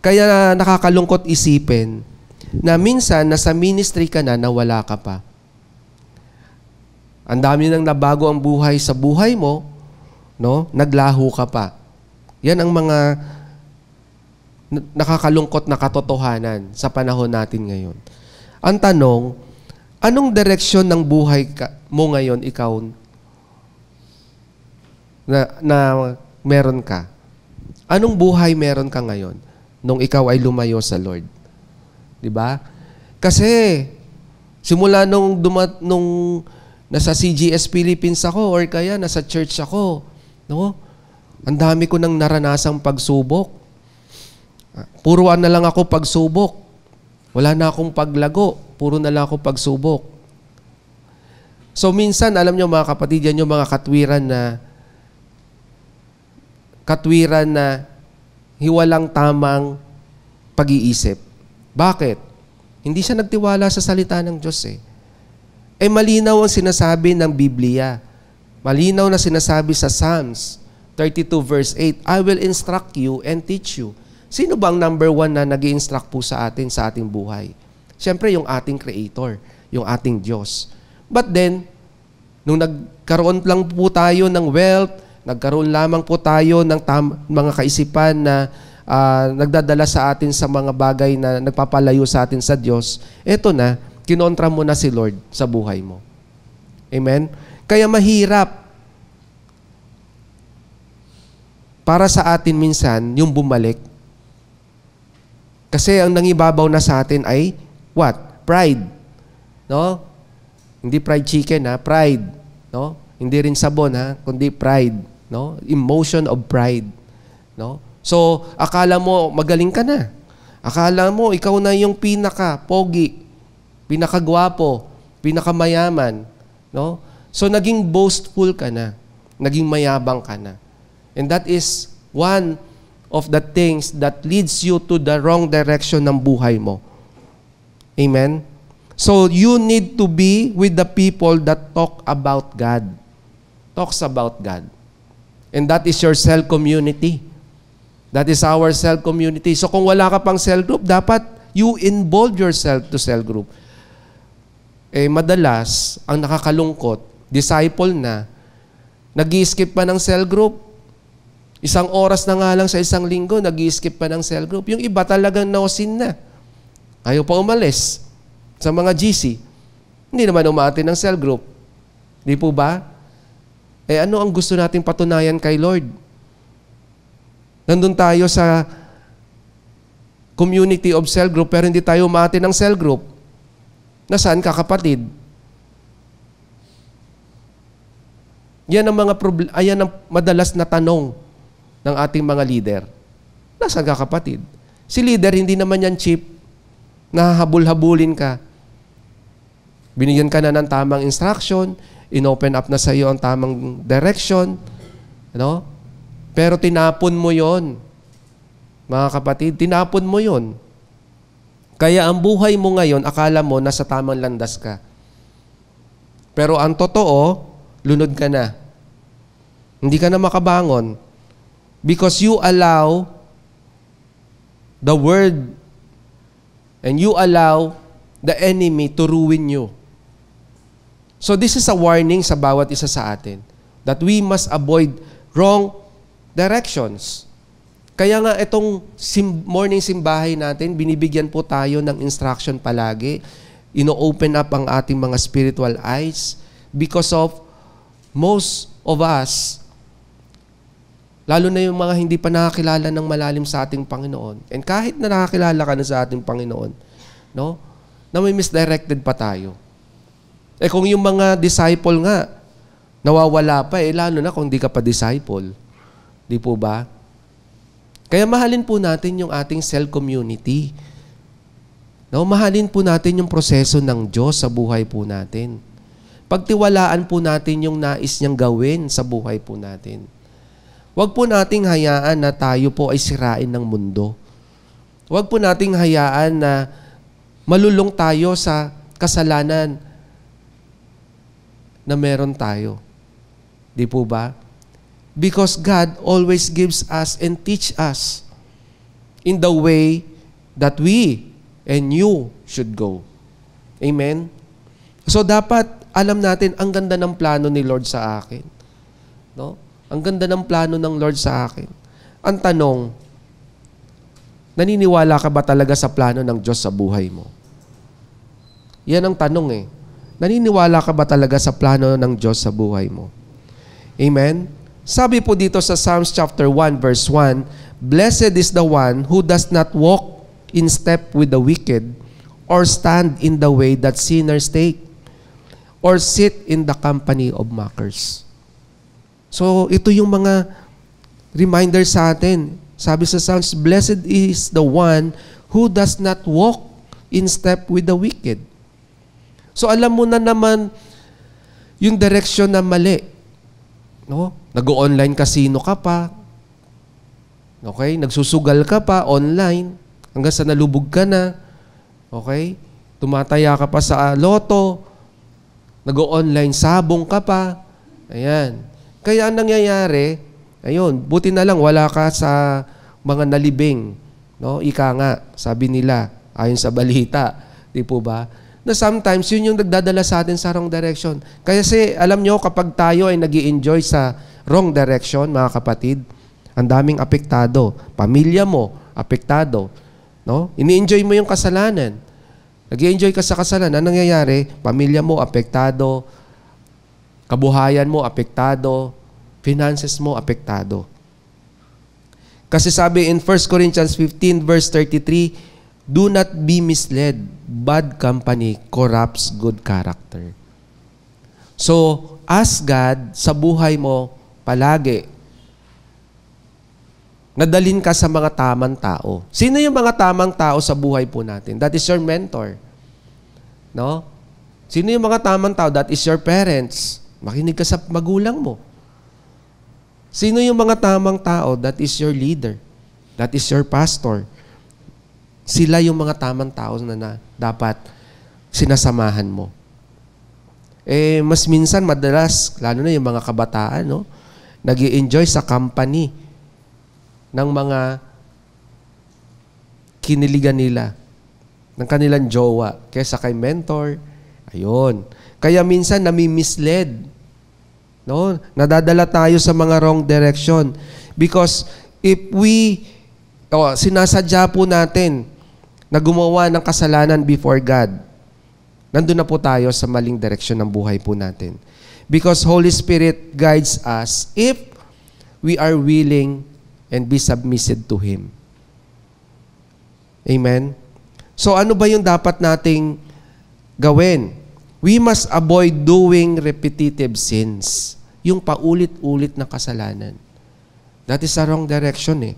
Kaya nakakalungkot isipin na minsan nasa ministry ka na wala ka pa. Ang dami nang nabago ang buhay sa buhay mo, no? Naglaho ka pa. Yan ang mga nakakalungkot na katotohanan sa panahon natin ngayon. Ang tanong, Anong direksyon ng buhay mo ngayon, ikaw, na meron ka? Anong buhay meron ka ngayon nung ikaw ay lumayo sa Lord? Diba? Kasi, simula nung nasa CGS Philippines ako or kaya nasa church ako, no? Ang dami ko nang naranasang pagsubok. Puruan na lang ako pagsubok. Wala na akong paglago. Puro na lang ako pagsubok. So minsan, alam nyo mga kapatid, yan yung mga katwiran na hiwalang tamang pag-iisip. Bakit? Hindi siya nagtiwala sa salita ng Diyos eh. Malinaw ang sinasabi ng Biblia. Malinaw na sinasabi sa Psalms 32 verse 8, I will instruct you and teach you. Sino bang number one na nag-i-instruct po sa atin sa ating buhay? Siyempre, yung ating Creator, yung ating Diyos. But then, nung nagkaroon lang po tayo ng wealth, nagkaroon lamang po tayo ng mga kaisipan na nagdadala sa atin sa mga bagay na nagpapalayo sa atin sa Diyos, eto na, kinontra mo na si Lord sa buhay mo. Amen? Kaya mahirap para sa atin minsan yung bumalik. Kasi ang nangibabaw na sa atin ay what? Pride. No? Hindi fried chicken ha, pride. No? Hindi rin sabon ha, kundi pride. No? Emotion of pride. No? So, akala mo magaling ka na. Akala mo ikaw na yung pinaka-pogi, pinaka-gwapo, pinaka-mayaman. No? So, naging boastful ka na. Naging mayabang ka na. And that is one of the things that leads you to the wrong direction ng buhay mo. Amen? So, you need to be with the people that talk about God. Talks about God. And that is your cell community. That is our cell community. So, kung wala ka pang cell group, dapat you involve yourself to cell group. Madalas, ang nakakalungkot, disciple na, nag-i-skip pa ng cell group. Isang oras na nga lang sa isang linggo, nag-i-skip pa ng cell group. Yung iba talagang nausin na. Ayaw pa umalis sa mga GC. Hindi naman umaatin ng cell group. Di po ba? Ano ang gusto nating patunayan kay Lord? Nandun tayo sa community of cell group pero hindi tayo umaatin ng cell group. Nasaan ka, kapatid? Yan ang ayan ang madalas na tanong ng ating mga leader. Nasaan ka, kapatid? Si leader, hindi naman yan cheap. Nahahabol-habulin ka. Binigyan ka na ng tamang instruction, in-open up na sa iyo ang tamang direction, no? Pero tinapon mo yon, mga kapatid, tinapon mo yon. Kaya ang buhay mo ngayon, akala mo nasa tamang landas ka. Pero ang totoo, lunod ka na. Hindi ka na makabangon. Because you allow the word and you allow the enemy to ruin you. So this is a warning sa bawat isa sa atin that we must avoid wrong directions. Kaya nga itong morning simbahay natin, binibigyan po tayo ng instruction palagi. Ino-open up ang ating mga spiritual eyes because of most of us, lalo na yung mga hindi pa nakakilala ng malalim sa ating Panginoon. And kahit na nakakilala ka na sa ating Panginoon, no, na may misdirected pa tayo. Kung yung mga disciple nga, nawawala pa, lalo na kung hindi ka pa disciple. Di po ba? Kaya mahalin po natin yung ating cell community. No, mahalin po natin yung proseso ng Diyos sa buhay po natin. Pagtiwalaan po natin yung nais niyang gawin sa buhay po natin. Huwag po nating hayaan na tayo po ay sirain ng mundo. Huwag po nating hayaan na malulong tayo sa kasalanan na meron tayo. Di po ba? Because God always gives us and teach us in the way that we and you should go. Amen? So dapat alam natin ang ganda ng plano ni Lord sa akin. No? Ang ganda ng plano ng Lord sa akin. Ang tanong, naniniwala ka ba talaga sa plano ng Diyos sa buhay mo? Yan ang tanong eh. Naniniwala ka ba talaga sa plano ng Diyos sa buhay mo? Amen? Sabi po dito sa Psalms chapter 1 verse 1, "Blessed is the one who does not walk in step with the wicked, or stand in the way that sinners take, or sit in the company of mockers." So, ito yung mga reminder sa atin. Sabi sa Psalms, "Blessed is the one who does not walk in step with the wicked." So, alam mo na naman yung direksyon na mali. No? Nag-online casino ka pa. Okay? Nagsusugal ka pa online hanggang sa nalubog ka na. Okay? Tumataya ka pa sa loto. Nag-online sabong ka pa. Ayan. Kaya ang nangyayari, ayun, buti na lang wala ka sa mga nalibing. No? Ika nga, sabi nila, ayon sa balita. Di po ba? Na sometimes yun yung nagdadala sa atin sa wrong direction. Kasi alam nyo, kapag tayo ay nag-i-enjoy sa wrong direction, mga kapatid, ang daming apektado. Pamilya mo, apektado. No? Ini-enjoy mo yung kasalanan. Nag-i-enjoy ka sa kasalanan. Anong nangyayari? Pamilya mo, apektado. Kabuhayan mo, apektado. Finances mo, apektado. Kasi sabi in 1 Corinthians 15 verse 33, "Do not be misled. Bad company corrupts good character." So, ask God sa buhay mo palagi, nadalin ka sa mga tamang tao. Sino yung mga tamang tao sa buhay po natin? That is your mentor. No? Sino yung mga tamang tao? That is your parents. Makinig ka sa magulang mo. Sino yung mga tamang tao? That is your leader. That is your pastor. Sila yung mga tamang tao na dapat sinasamahan mo. Mas minsan, madalas, lalo na yung mga kabataan, no? Nag-i-enjoy sa company ng mga kiniligan nila, ng kanilang jowa, kaysa kay mentor. Ayun. Kaya minsan, nami-misled. No? Nadadala tayo sa mga wrong direction. Because if sinasadya po natin na gumawa ng kasalanan before God, nandun na po tayo sa maling direksyon ng buhay po natin. Because Holy Spirit guides us if we are willing and be submissive to Him. Amen? So ano ba yung dapat nating gawin? We must avoid doing repetitive sins. Yung paulit-ulit na kasalanan. That is the wrong direction eh.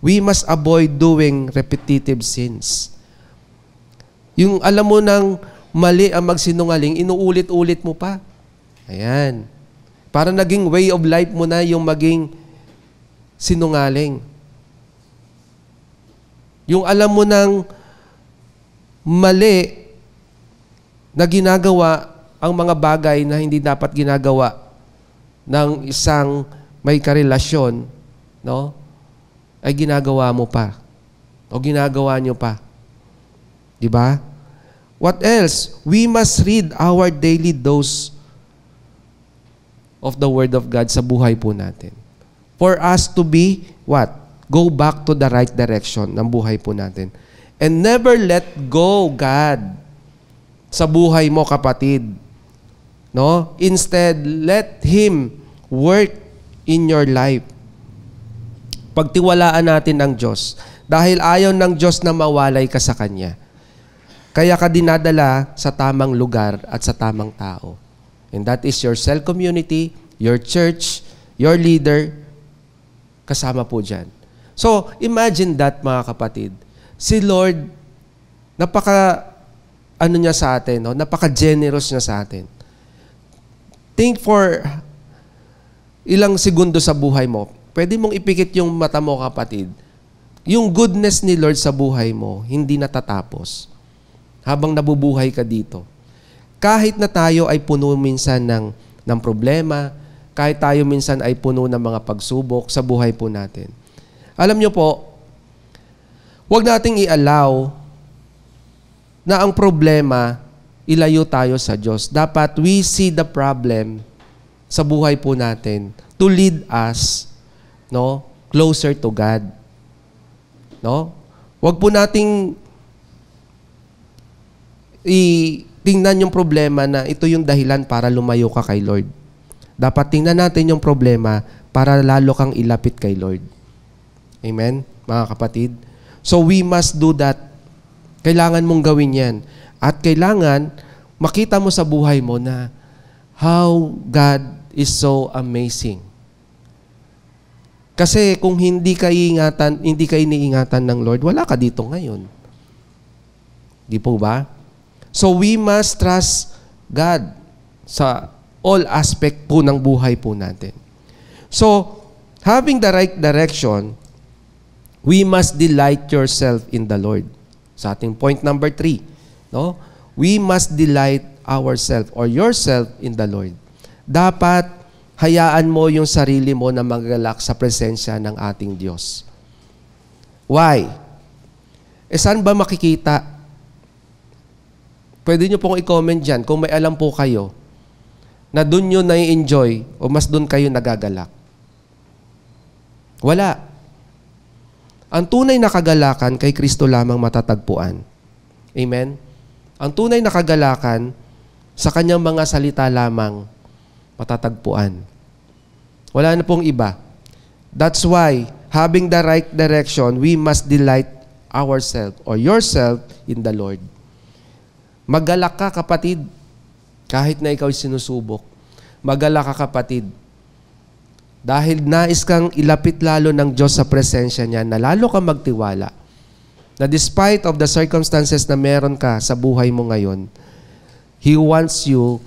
We must avoid doing repetitive sins. Yung alam mo nang mali ang magsinungaling, inuulit-ulit mo pa. Ayan. Para naging way of life mo na yung maging sinungaling. Yung alam mo nang mali na ginagawa ang mga bagay na hindi dapat ginagawa ng isang may karelasyon, no? Ay ginagawa mo pa. O ginagawa nyo pa. Di ba? What else? We must read our daily dose of the Word of God sa buhay po natin. For us to be, what? Go back to the right direction ng buhay po natin. And never let go, God, sa buhay mo, kapatid. No? Instead, let Him work in your life. Pagtiwalaan natin ang Diyos. Dahil ayaw ng Diyos na mawalay ka sa Kanya. Kaya ka dinadala sa tamang lugar at sa tamang tao. And that is your cell community, your church, your leader, kasama po dyan. So, imagine that, mga kapatid. Si Lord, niya sa atin, no? Napaka-generous niya sa atin. Think for ilang segundo sa buhay mo. Pwede mong ipikit yung mata mo, kapatid. Yung goodness ni Lord sa buhay mo, hindi natatapos. Habang nabubuhay ka dito. Kahit na tayo ay puno minsan ng problema, kahit tayo minsan ay puno ng mga pagsubok sa buhay po natin. Alam nyo po, huwag nating i-allow na ang problema, ilayo tayo sa Diyos. Dapat we see the problem sa buhay po natin to lead us, no, closer to God. No? Huwag po nating tingnan yung problema na ito yung dahilan para lumayo ka kay Lord. Dapat tingnan natin yung problema para lalo kang ilapit kay Lord. Amen, mga kapatid? So we must do that. Kailangan mong gawin yan. At kailangan makita mo sa buhay mo na how God is so amazing. Kasi kung hindi ka iniingatan ng Lord, wala ka dito ngayon. Di po ba? So we must trust God sa all aspect po ng buhay po natin. So, having the right direction, we must delight yourself in the Lord. Sa ating point number 3, no? We must delight ourselves or yourself in the Lord. Dapat hayaan mo yung sarili mo na magalak sa presensya ng ating Diyos. Why? Saan ba makikita? Pwede nyo pong i-comment dyan kung may alam po kayo na doon nyo na-enjoy o mas doon kayo nagagalak. Wala. Ang tunay na kagalakan kay Kristo lamang matatagpuan. Amen? Ang tunay na kagalakan sa kanyang mga salita lamang matatagpuan. Wala na pong iba. That's why, having the right direction, we must delight ourselves or yourself in the Lord. Magalak ka, kapatid, kahit na ikaw sinusubok. Magalak ka, kapatid. Dahil nais kang ilapit lalo ng Diyos sa presensya niya, na lalo kang magtiwala. Na despite of the circumstances na meron ka sa buhay mo ngayon, He wants you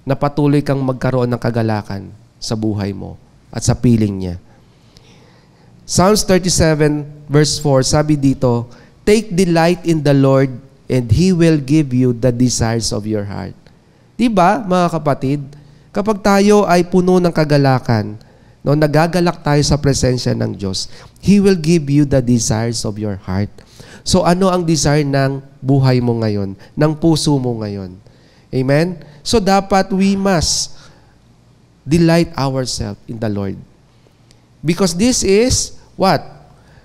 na patuloy kang magkaroon ng kagalakan sa buhay mo at sa piling niya. Psalms 37 verse 4, sabi dito, "Take delight in the Lord, and He will give you the desires of your heart." Diba, mga kapatid? Kapag tayo ay puno ng kagalakan, no, nagagalak tayo sa presensya ng Diyos, He will give you the desires of your heart. So ano ang desire ng buhay mo ngayon, ng puso mo ngayon? Amen? So dapat we must delight ourselves in the Lord. Because this is what?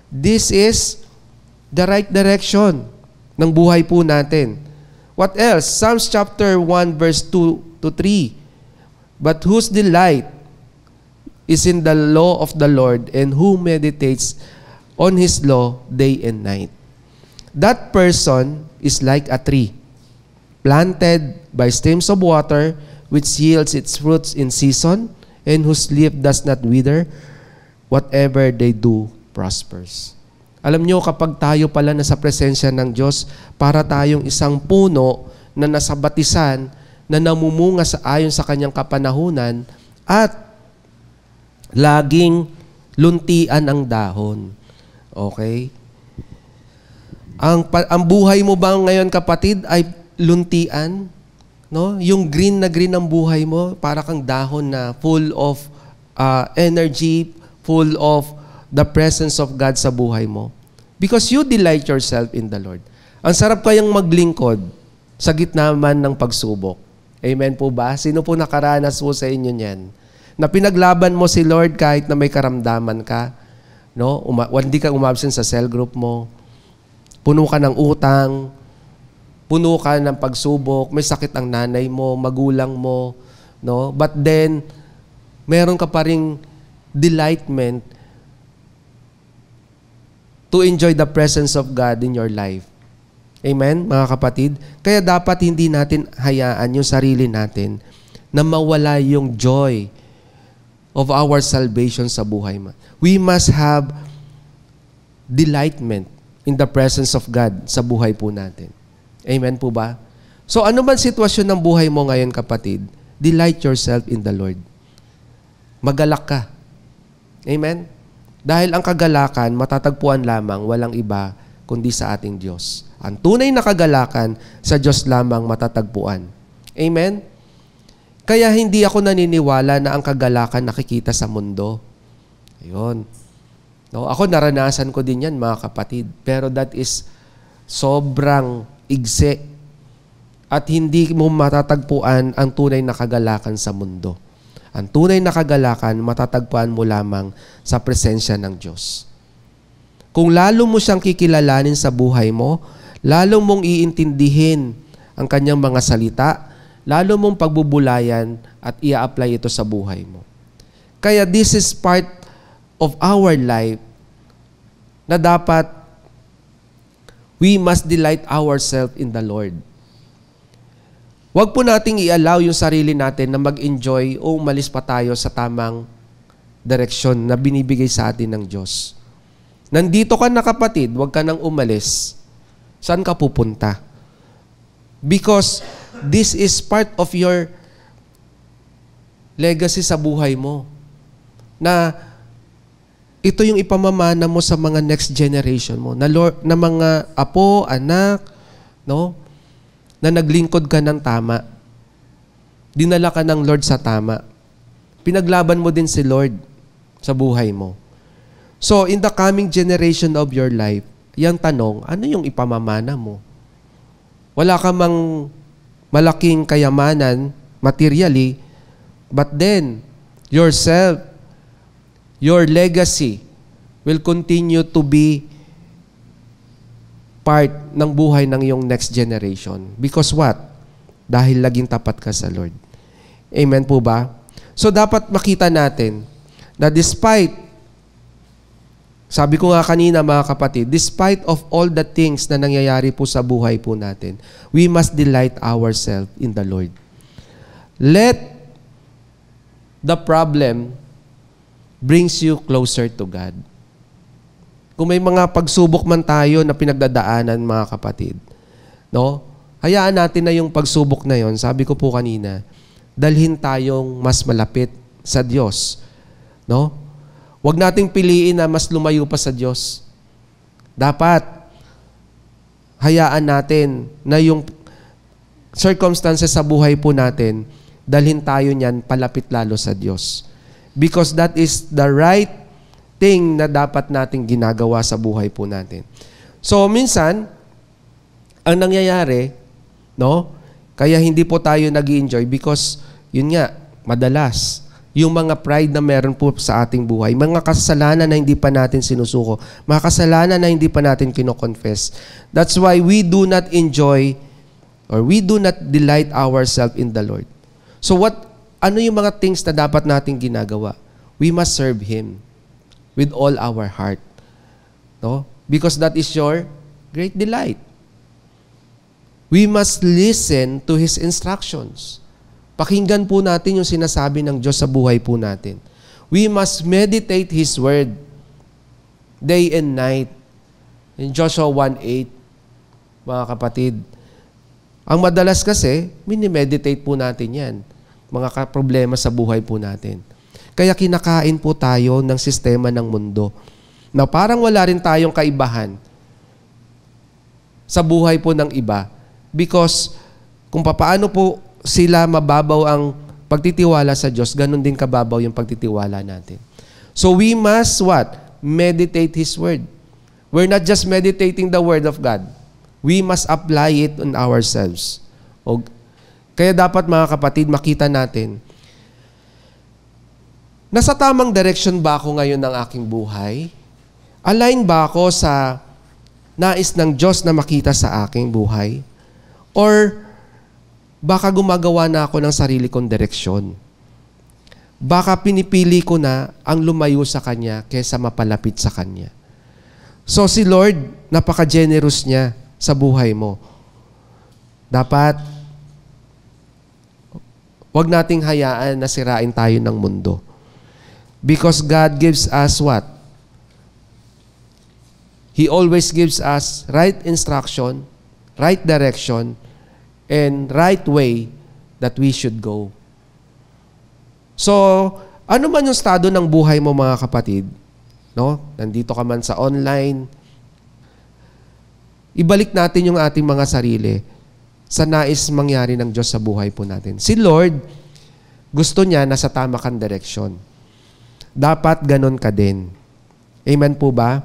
This is the right direction ng buhay po natin. What else? Psalms chapter 1 verse 2 to 3. "But whose delight is in the law of the Lord, and who meditates on His law day and night. That person is like a tree, planted by streams of water, which yields its fruits in season, and whose leaf does not wither. Whatever they do prospers." Alam nyo, kapag tayo pala nasa presensya ng Diyos, para tayong isang puno na nasa batisan, na namumunga ayon sa kanyang kapanahunan, at laging luntian ang dahon. Okay? Ang buhay mo ba ngayon, kapatid, ay luntian? No? Yung green na green ang buhay mo, para kang dahon na full of energy, full of the presence of God sa buhay mo. Because you delight yourself in the Lord. Ang sarap kayang maglingkod sa gitna man ng pagsubok. Amen po ba? Sino po nakaranas po sa inyo niyan? Na pinaglaban mo si Lord kahit na may karamdaman ka, no? Hindi ka umabsent sa cell group mo, puno ka ng utang, puno ka ng pagsubok, may sakit ang nanay mo, magulang mo, no? But then, meron ka pa ring delightment to enjoy the presence of God in your life. Amen, mga kapatid? Kaya dapat hindi natin hayaan yung sarili natin na mawala yung joy of our salvation sa buhay mo. We must have delightment in the presence of God sa buhay po natin. Amen po ba? So ano man sitwasyon ng buhay mo ngayon, kapatid, delight yourself in the Lord. Magalak ka. Amen? Dahil ang kagalakan, matatagpuan lamang, walang iba, kundi sa ating Diyos. Ang tunay na kagalakan, sa Diyos lamang matatagpuan. Amen? Kaya hindi ako naniniwala na ang kagalakan nakikita sa mundo. Ayun. No, ako naranasan ko din yan, mga kapatid. Pero that is sobrang igse. At hindi mo matatagpuan ang tunay na kagalakan sa mundo. Ang tunay na kagalakan, matatagpuan mo lamang sa presensya ng Diyos. Kung lalo mo siyang kikilalanin sa buhay mo, lalo mong iintindihin ang kanyang mga salita, lalo mong pagbubulayan at i-apply ito sa buhay mo. Kaya this is part of our life na dapat we must delight ourselves in the Lord. Huwag po nating i-allow yung sarili natin na mag-enjoy o umalis pa tayo sa tamang direksyon na binibigay sa atin ng Diyos. Nandito ka na kapatid, huwag ka nang umalis. Saan ka pupunta? Because this is part of your legacy sa buhay mo. Na ito yung ipamamana mo sa mga next generation mo. Na mga apo, anak, no? Na naglingkod ka ng tama. Dinala ka ng Lord sa tama. Pinaglaban mo din si Lord sa buhay mo. So, in the coming generation of your life, yung tanong, ano yung ipamamana mo? Wala ka mang malaking kayamanan, materially, but then, yourself, your legacy will continue to be part ng buhay ng iyong next generation. Because what? Dahil laging tapat ka sa Lord. Amen po ba? So, dapat makita natin na despite, sabi ko nga kanina mga kapatid, despite of all the things na nangyayari po sa buhay po natin, we must delight ourselves in the Lord. Let the problem brings you closer to God. Kung may mga pagsubok man tayo na pinagdadaanan mga kapatid, no? Hayaan natin na yung pagsubok na yon, sabi ko po kanina, dalhin tayong mas malapit sa Diyos. No? Huwag nating piliin na mas lumayo pa sa Diyos. Dapat, hayaan natin na yung circumstances sa buhay po natin, dalhin tayo niyan palapit lalo sa Diyos. Because that is the right thing na dapat nating ginagawa sa buhay po natin. So, minsan, ang nangyayari, no? Kaya hindi po tayo nag-i-enjoy because, yun nga, madalas, yung mga pride na meron po sa ating buhay, mga kasalanan na hindi pa natin sinusuko, mga kasalanan na hindi pa natin kino-confess. That's why we do not enjoy or we do not delight ourselves in the Lord. So ano yung mga things na dapat natin ginagawa? We must serve Him with all our heart. No? Because that is your great delight. We must listen to His instructions. Pakinggan po natin yung sinasabi ng Diyos sa buhay po natin. We must meditate His Word day and night. In Joshua 1:8, mga kapatid. Ang madalas kasi, minimeditate po natin yan. Mga problema sa buhay po natin. Kaya kinakain po tayo ng sistema ng mundo na parang wala rin tayong kaibahan sa buhay po ng iba. Because kung paano po sila mababaw ang pagtitiwala sa Diyos, ganun din kababaw yung pagtitiwala natin. So we must what? Meditate His Word. We're not just meditating the Word of God. We must apply it on ourselves. Kaya dapat mga kapatid, makita natin, nasa tamang direction ba ako ngayon ng aking buhay? Align ba ako sa nais ng Diyos na makita sa aking buhay? Or baka gumagawa na ako ng sarili kong direksyon. Baka pinipili ko na ang lumayo sa Kanya kaysa mapalapit sa Kanya. So si Lord, napaka-generous niya sa buhay mo. Dapat, wag nating hayaan na sirain tayo ng mundo. Because God gives us what? He always gives us right instruction, right direction, and right way that we should go. So, ano man yung estado ng buhay mo mga kapatid, no? Nandito ka man sa online, ibalik natin yung ating mga sarili sa nais mangyari ng Diyos sa buhay po natin. Si Lord, gusto niya nasa tama kang direksyon. Dapat ganon ka din. Amen po ba?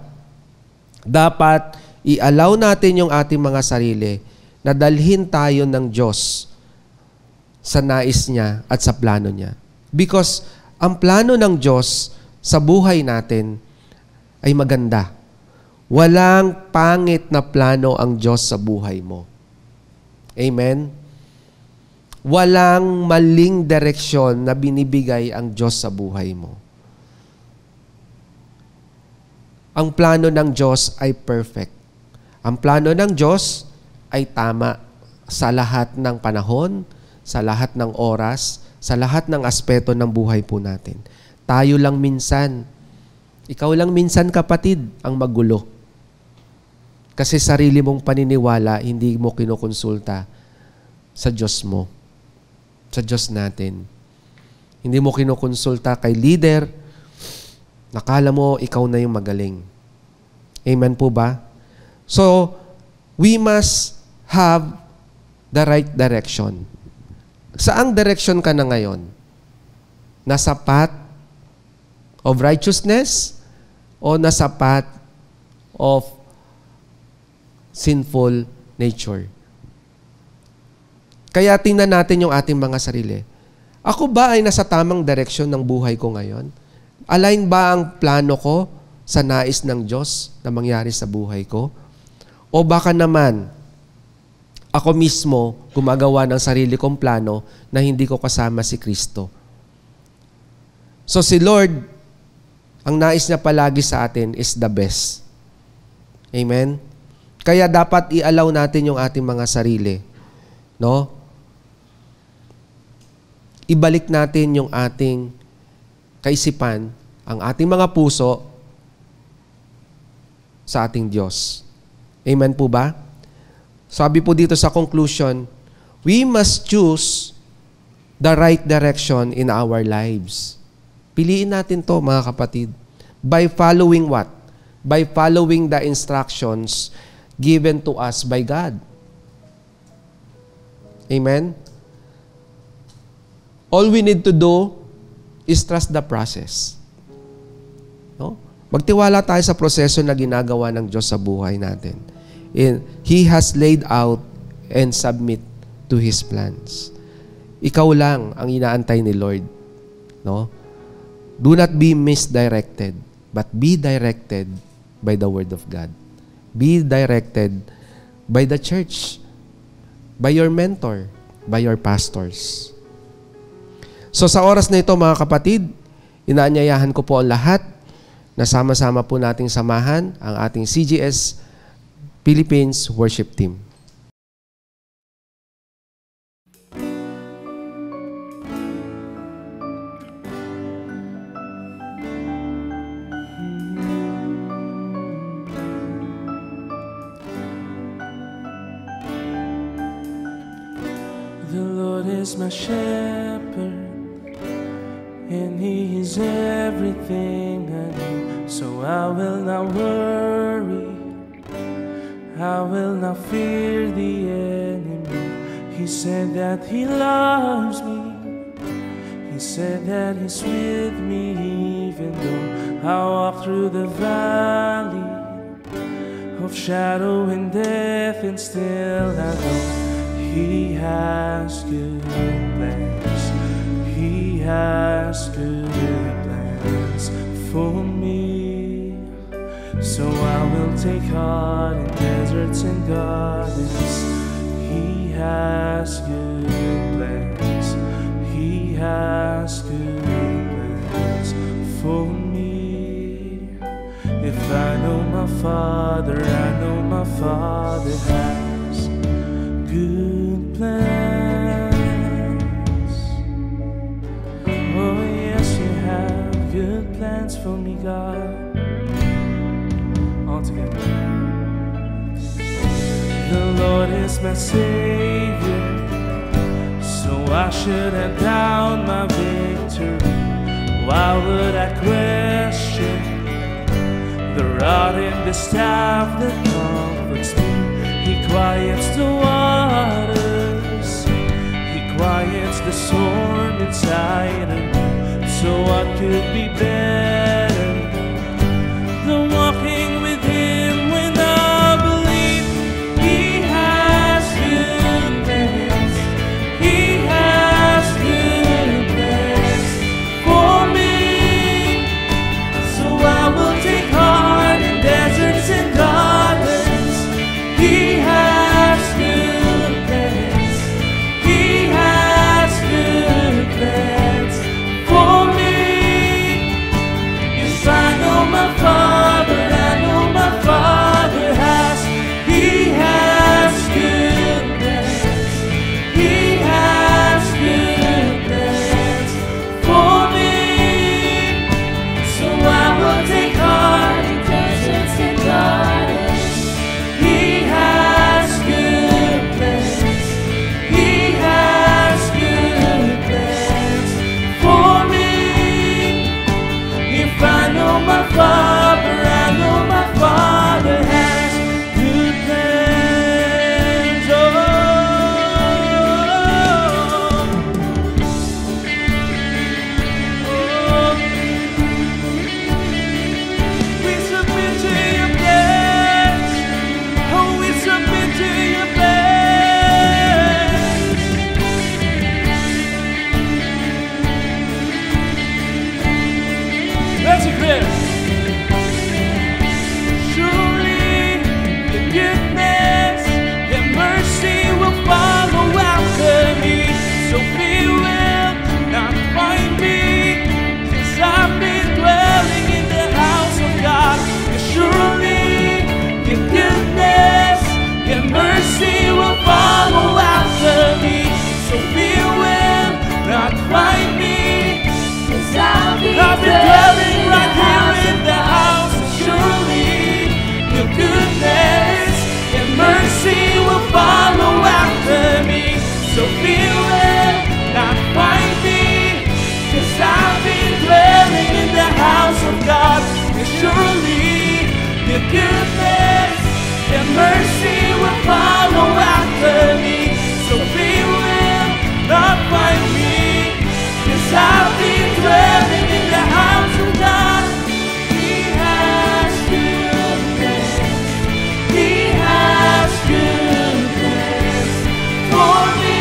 Dapat i-allow natin yung ating mga sarili na dalhin tayo ng Diyos sa nais niya at sa plano niya. Because ang plano ng Diyos sa buhay natin ay maganda. Walang pangit na plano ang Diyos sa buhay mo. Amen? Walang maling direksyon na binibigay ang Diyos sa buhay mo. Ang plano ng Diyos ay perfect. Ang plano ng Diyos ay tama sa lahat ng panahon, sa lahat ng oras, sa lahat ng aspeto ng buhay po natin. Tayo lang minsan, ikaw lang minsan kapatid, ang magulo. Kasi sarili mong paniniwala, hindi mo kinukonsulta sa Diyos mo, sa Diyos natin. Hindi mo kinukonsulta kay leader, nakala mo ikaw na yung magaling. Amen po ba? So, we must have the right direction. Saang direction ka na ngayon? Nasa path of righteousness o nasa path of sinful nature? Kaya tingnan natin yung ating mga sarili. Ako ba ay nasa tamang direksyon ng buhay ko ngayon? Align ba ang plano ko sa nais ng Diyos na mangyari sa buhay ko? O baka naman, ako mismo gumagawa ng sarili kong plano na hindi ko kasama si Kristo. So si Lord, ang nais niya palagi sa atin is the best. Amen? Kaya dapat i-allow natin yung ating mga sarili. No? Ibalik natin yung ating kaisipan, ang ating mga puso sa ating Diyos. Amen po ba? Sabi po dito sa conclusion, we must choose the right direction in our lives. Piliin natin to mga kapatid. By following what? By following the instructions given to us by God. Amen? All we need to do is trust the process. No? Magtiwala tayo sa proseso na ginagawa ng Diyos sa buhay natin. He has laid out and submit to His plans. Ikaw lang ang inaantay ni Lord. No? Do not be misdirected, but be directed by the Word of God. Be directed by the church, by your mentor, by your pastors. So sa oras na ito mga kapatid, inaanyayahan ko po ang lahat na sama-sama po nating samahan ang ating CGS Philippines Worship Team. The Lord is my shepherd, and He is everything I need. So I will not worry, I will not fear the enemy. He said that He loves me. He said that He's with me, even though I walk through the valley of shadow and death, and still I know He has good plans. He has good plans for me. So I will take heart in deserts and gardens. He has good plans. He has good plans for me. If I know my Father, I know my Father has good plans. Oh yes, You have good plans for me, God. Together. The Lord is my Savior, so I shouldn't doubt my victory. Why would I question the rod and the staff that comforts me? He quiets the waters, He quiets the storm inside of me. So what could be better than walking with Him when I believe He has good plans? He has good plans for me. So I will take heart in deserts and gardens. He has good plans. Father, I know my Father has good plans. Oh, we submit to your plans. Oh, we submit to your plans. Let's declare. Surely the goodness and mercy will follow after me. So fear will not find me, 'cause I've been dwelling in the house of God. And surely the goodness and mercy will follow after me. So fear will not find me, 'cause I've been dwelling right here in the house. Surely the goodness and mercy will follow after me. So fear will not find me, 'cause I've been dwelling in the house of God. And surely the goodness and mercy will follow after me. So fear will not find me, 'cause I've been dwelling in the house of God. He has goodness. He has goodness for me.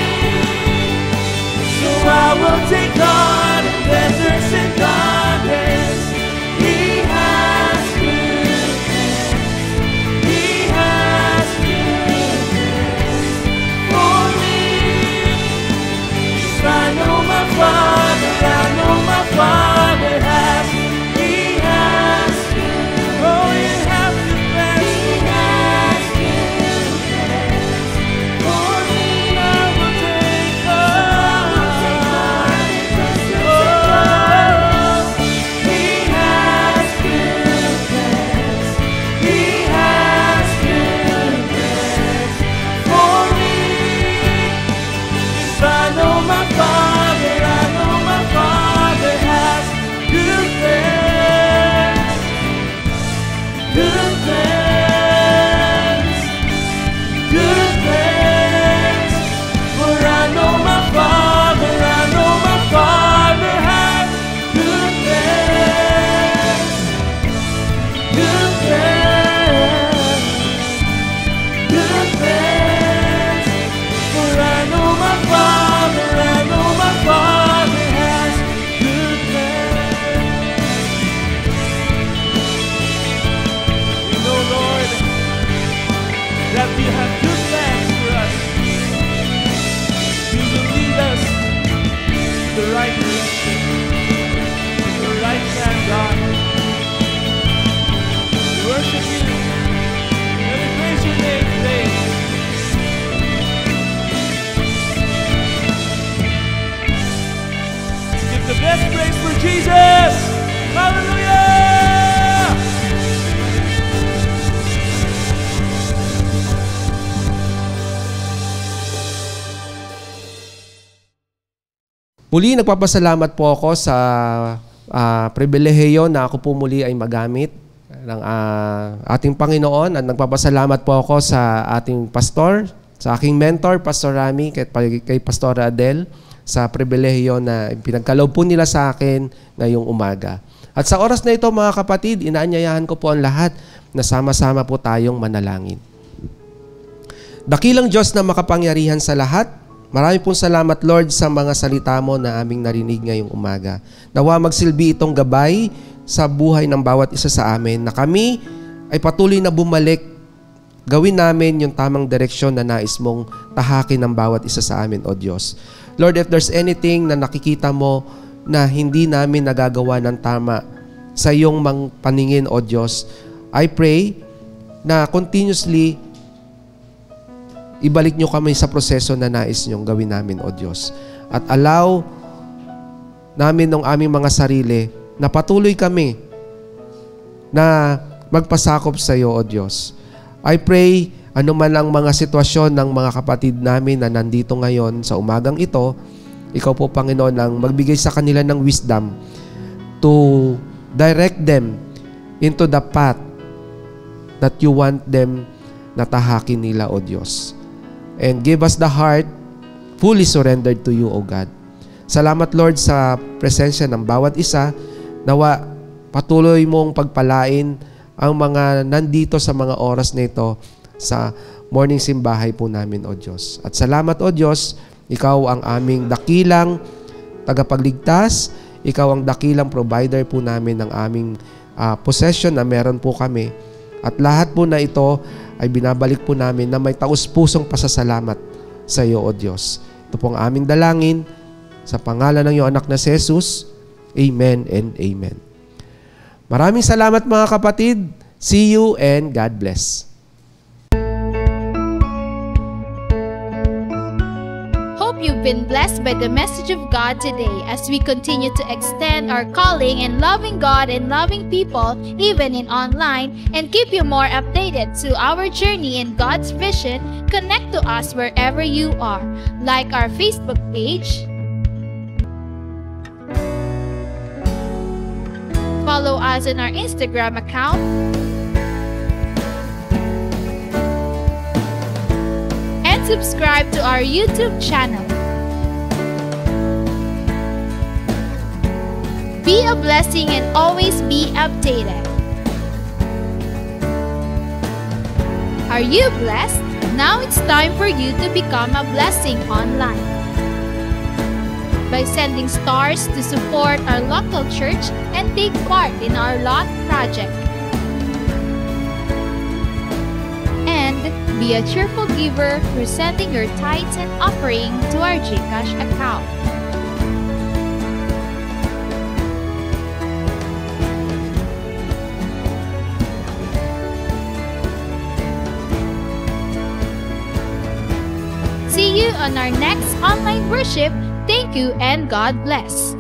So I will take on deserts and gardens. He has goodness. He has goodness for me. 'Cause I know my Father, I know my Father has. He has goodness. Oh, He has goodness. He has goodness for me. I will take on. Oh, He has goodness. He has goodness for me. 'Cause I know my Father, I know my Father has good plans. Good plans. Good plans. For I know my Father, I know my Father has good plans. Good plans. Good plans. For I know my Father, I know my Father has good plans. We know, Lord, that you have good plans for us. You will lead us to the right direction, to the right plan, God. We worship you and we praise your name today. Give the best praise for Jesus. Hallelujah! Muli, nagpapasalamat po ako sa pribilehiyo na ako po muli ay magamit ng ating Panginoon, at nagpapasalamat po ako sa ating pastor, sa aking mentor, Pastor Rami, kay Pastor Adel, sa pribilehiyo na pinagkaloob po nila sa akin ngayong umaga. At sa oras na ito, mga kapatid, inaanyayahan ko po ang lahat na sama-sama po tayong manalangin. Dakilang Diyos na makapangyarihan sa lahat, marami pong salamat, Lord, sa mga salita mo na aming narinig ngayong umaga. Nawa magsilbi itong gabay sa buhay ng bawat isa sa amin, na kami ay patuloy na bumalik, gawin namin yung tamang direksyon na nais mong tahakin ng bawat isa sa amin, O Diyos. Lord, if there's anything na nakikita mo na hindi namin nagagawa ng tama sa iyong paningin, O Diyos, I pray na continuously ibalik nyo kami sa proseso na nais nyong gawin namin, O Diyos. At allow namin ng aming mga sarili na patuloy kami na magpasakop sa iyo, O Diyos. I pray anuman ang mga sitwasyon ng mga kapatid namin na nandito ngayon sa umagang ito, ikaw po, Panginoon, ang magbigay sa kanila ng wisdom to direct them into the path that you want them na tahakin nila, O Diyos. And give us the heart fully surrendered to you, O God. Salamat, Lord, sa presensya ng bawat isa. Nawa patuloy mong pagpalain ang mga nandito sa mga oras na ito sa morning simbahay po namin, O Diyos. At salamat, O Diyos, Ikaw ang aming dakilang tagapagligtas. Ikaw ang dakilang provider po namin ng aming possession na meron po kami. At lahat po na ito ay binabalik po namin na may taus-pusong pasasalamat sa iyo, O Diyos. Ito po ang aming dalangin sa pangalan ng iyong anak na si Jesus. Amen and amen. Maraming salamat mga kapatid. See you and God bless. Hope you've been blessed by the message of God today as we continue to extend our calling in loving God and loving people even in online, and keep you more updated to our journey in God's vision. Connect to us wherever you are. Like our Facebook page, follow us on our Instagram account, and subscribe to our YouTube channel. Be a blessing and always be updated. Are you blessed? Now it's time for you to become a blessing online by sending stars to support our local church and take part in our LOT project. And be a cheerful giver through sending your tithes and offering to our GCash account. See you on our next online worship. Thank you and God bless.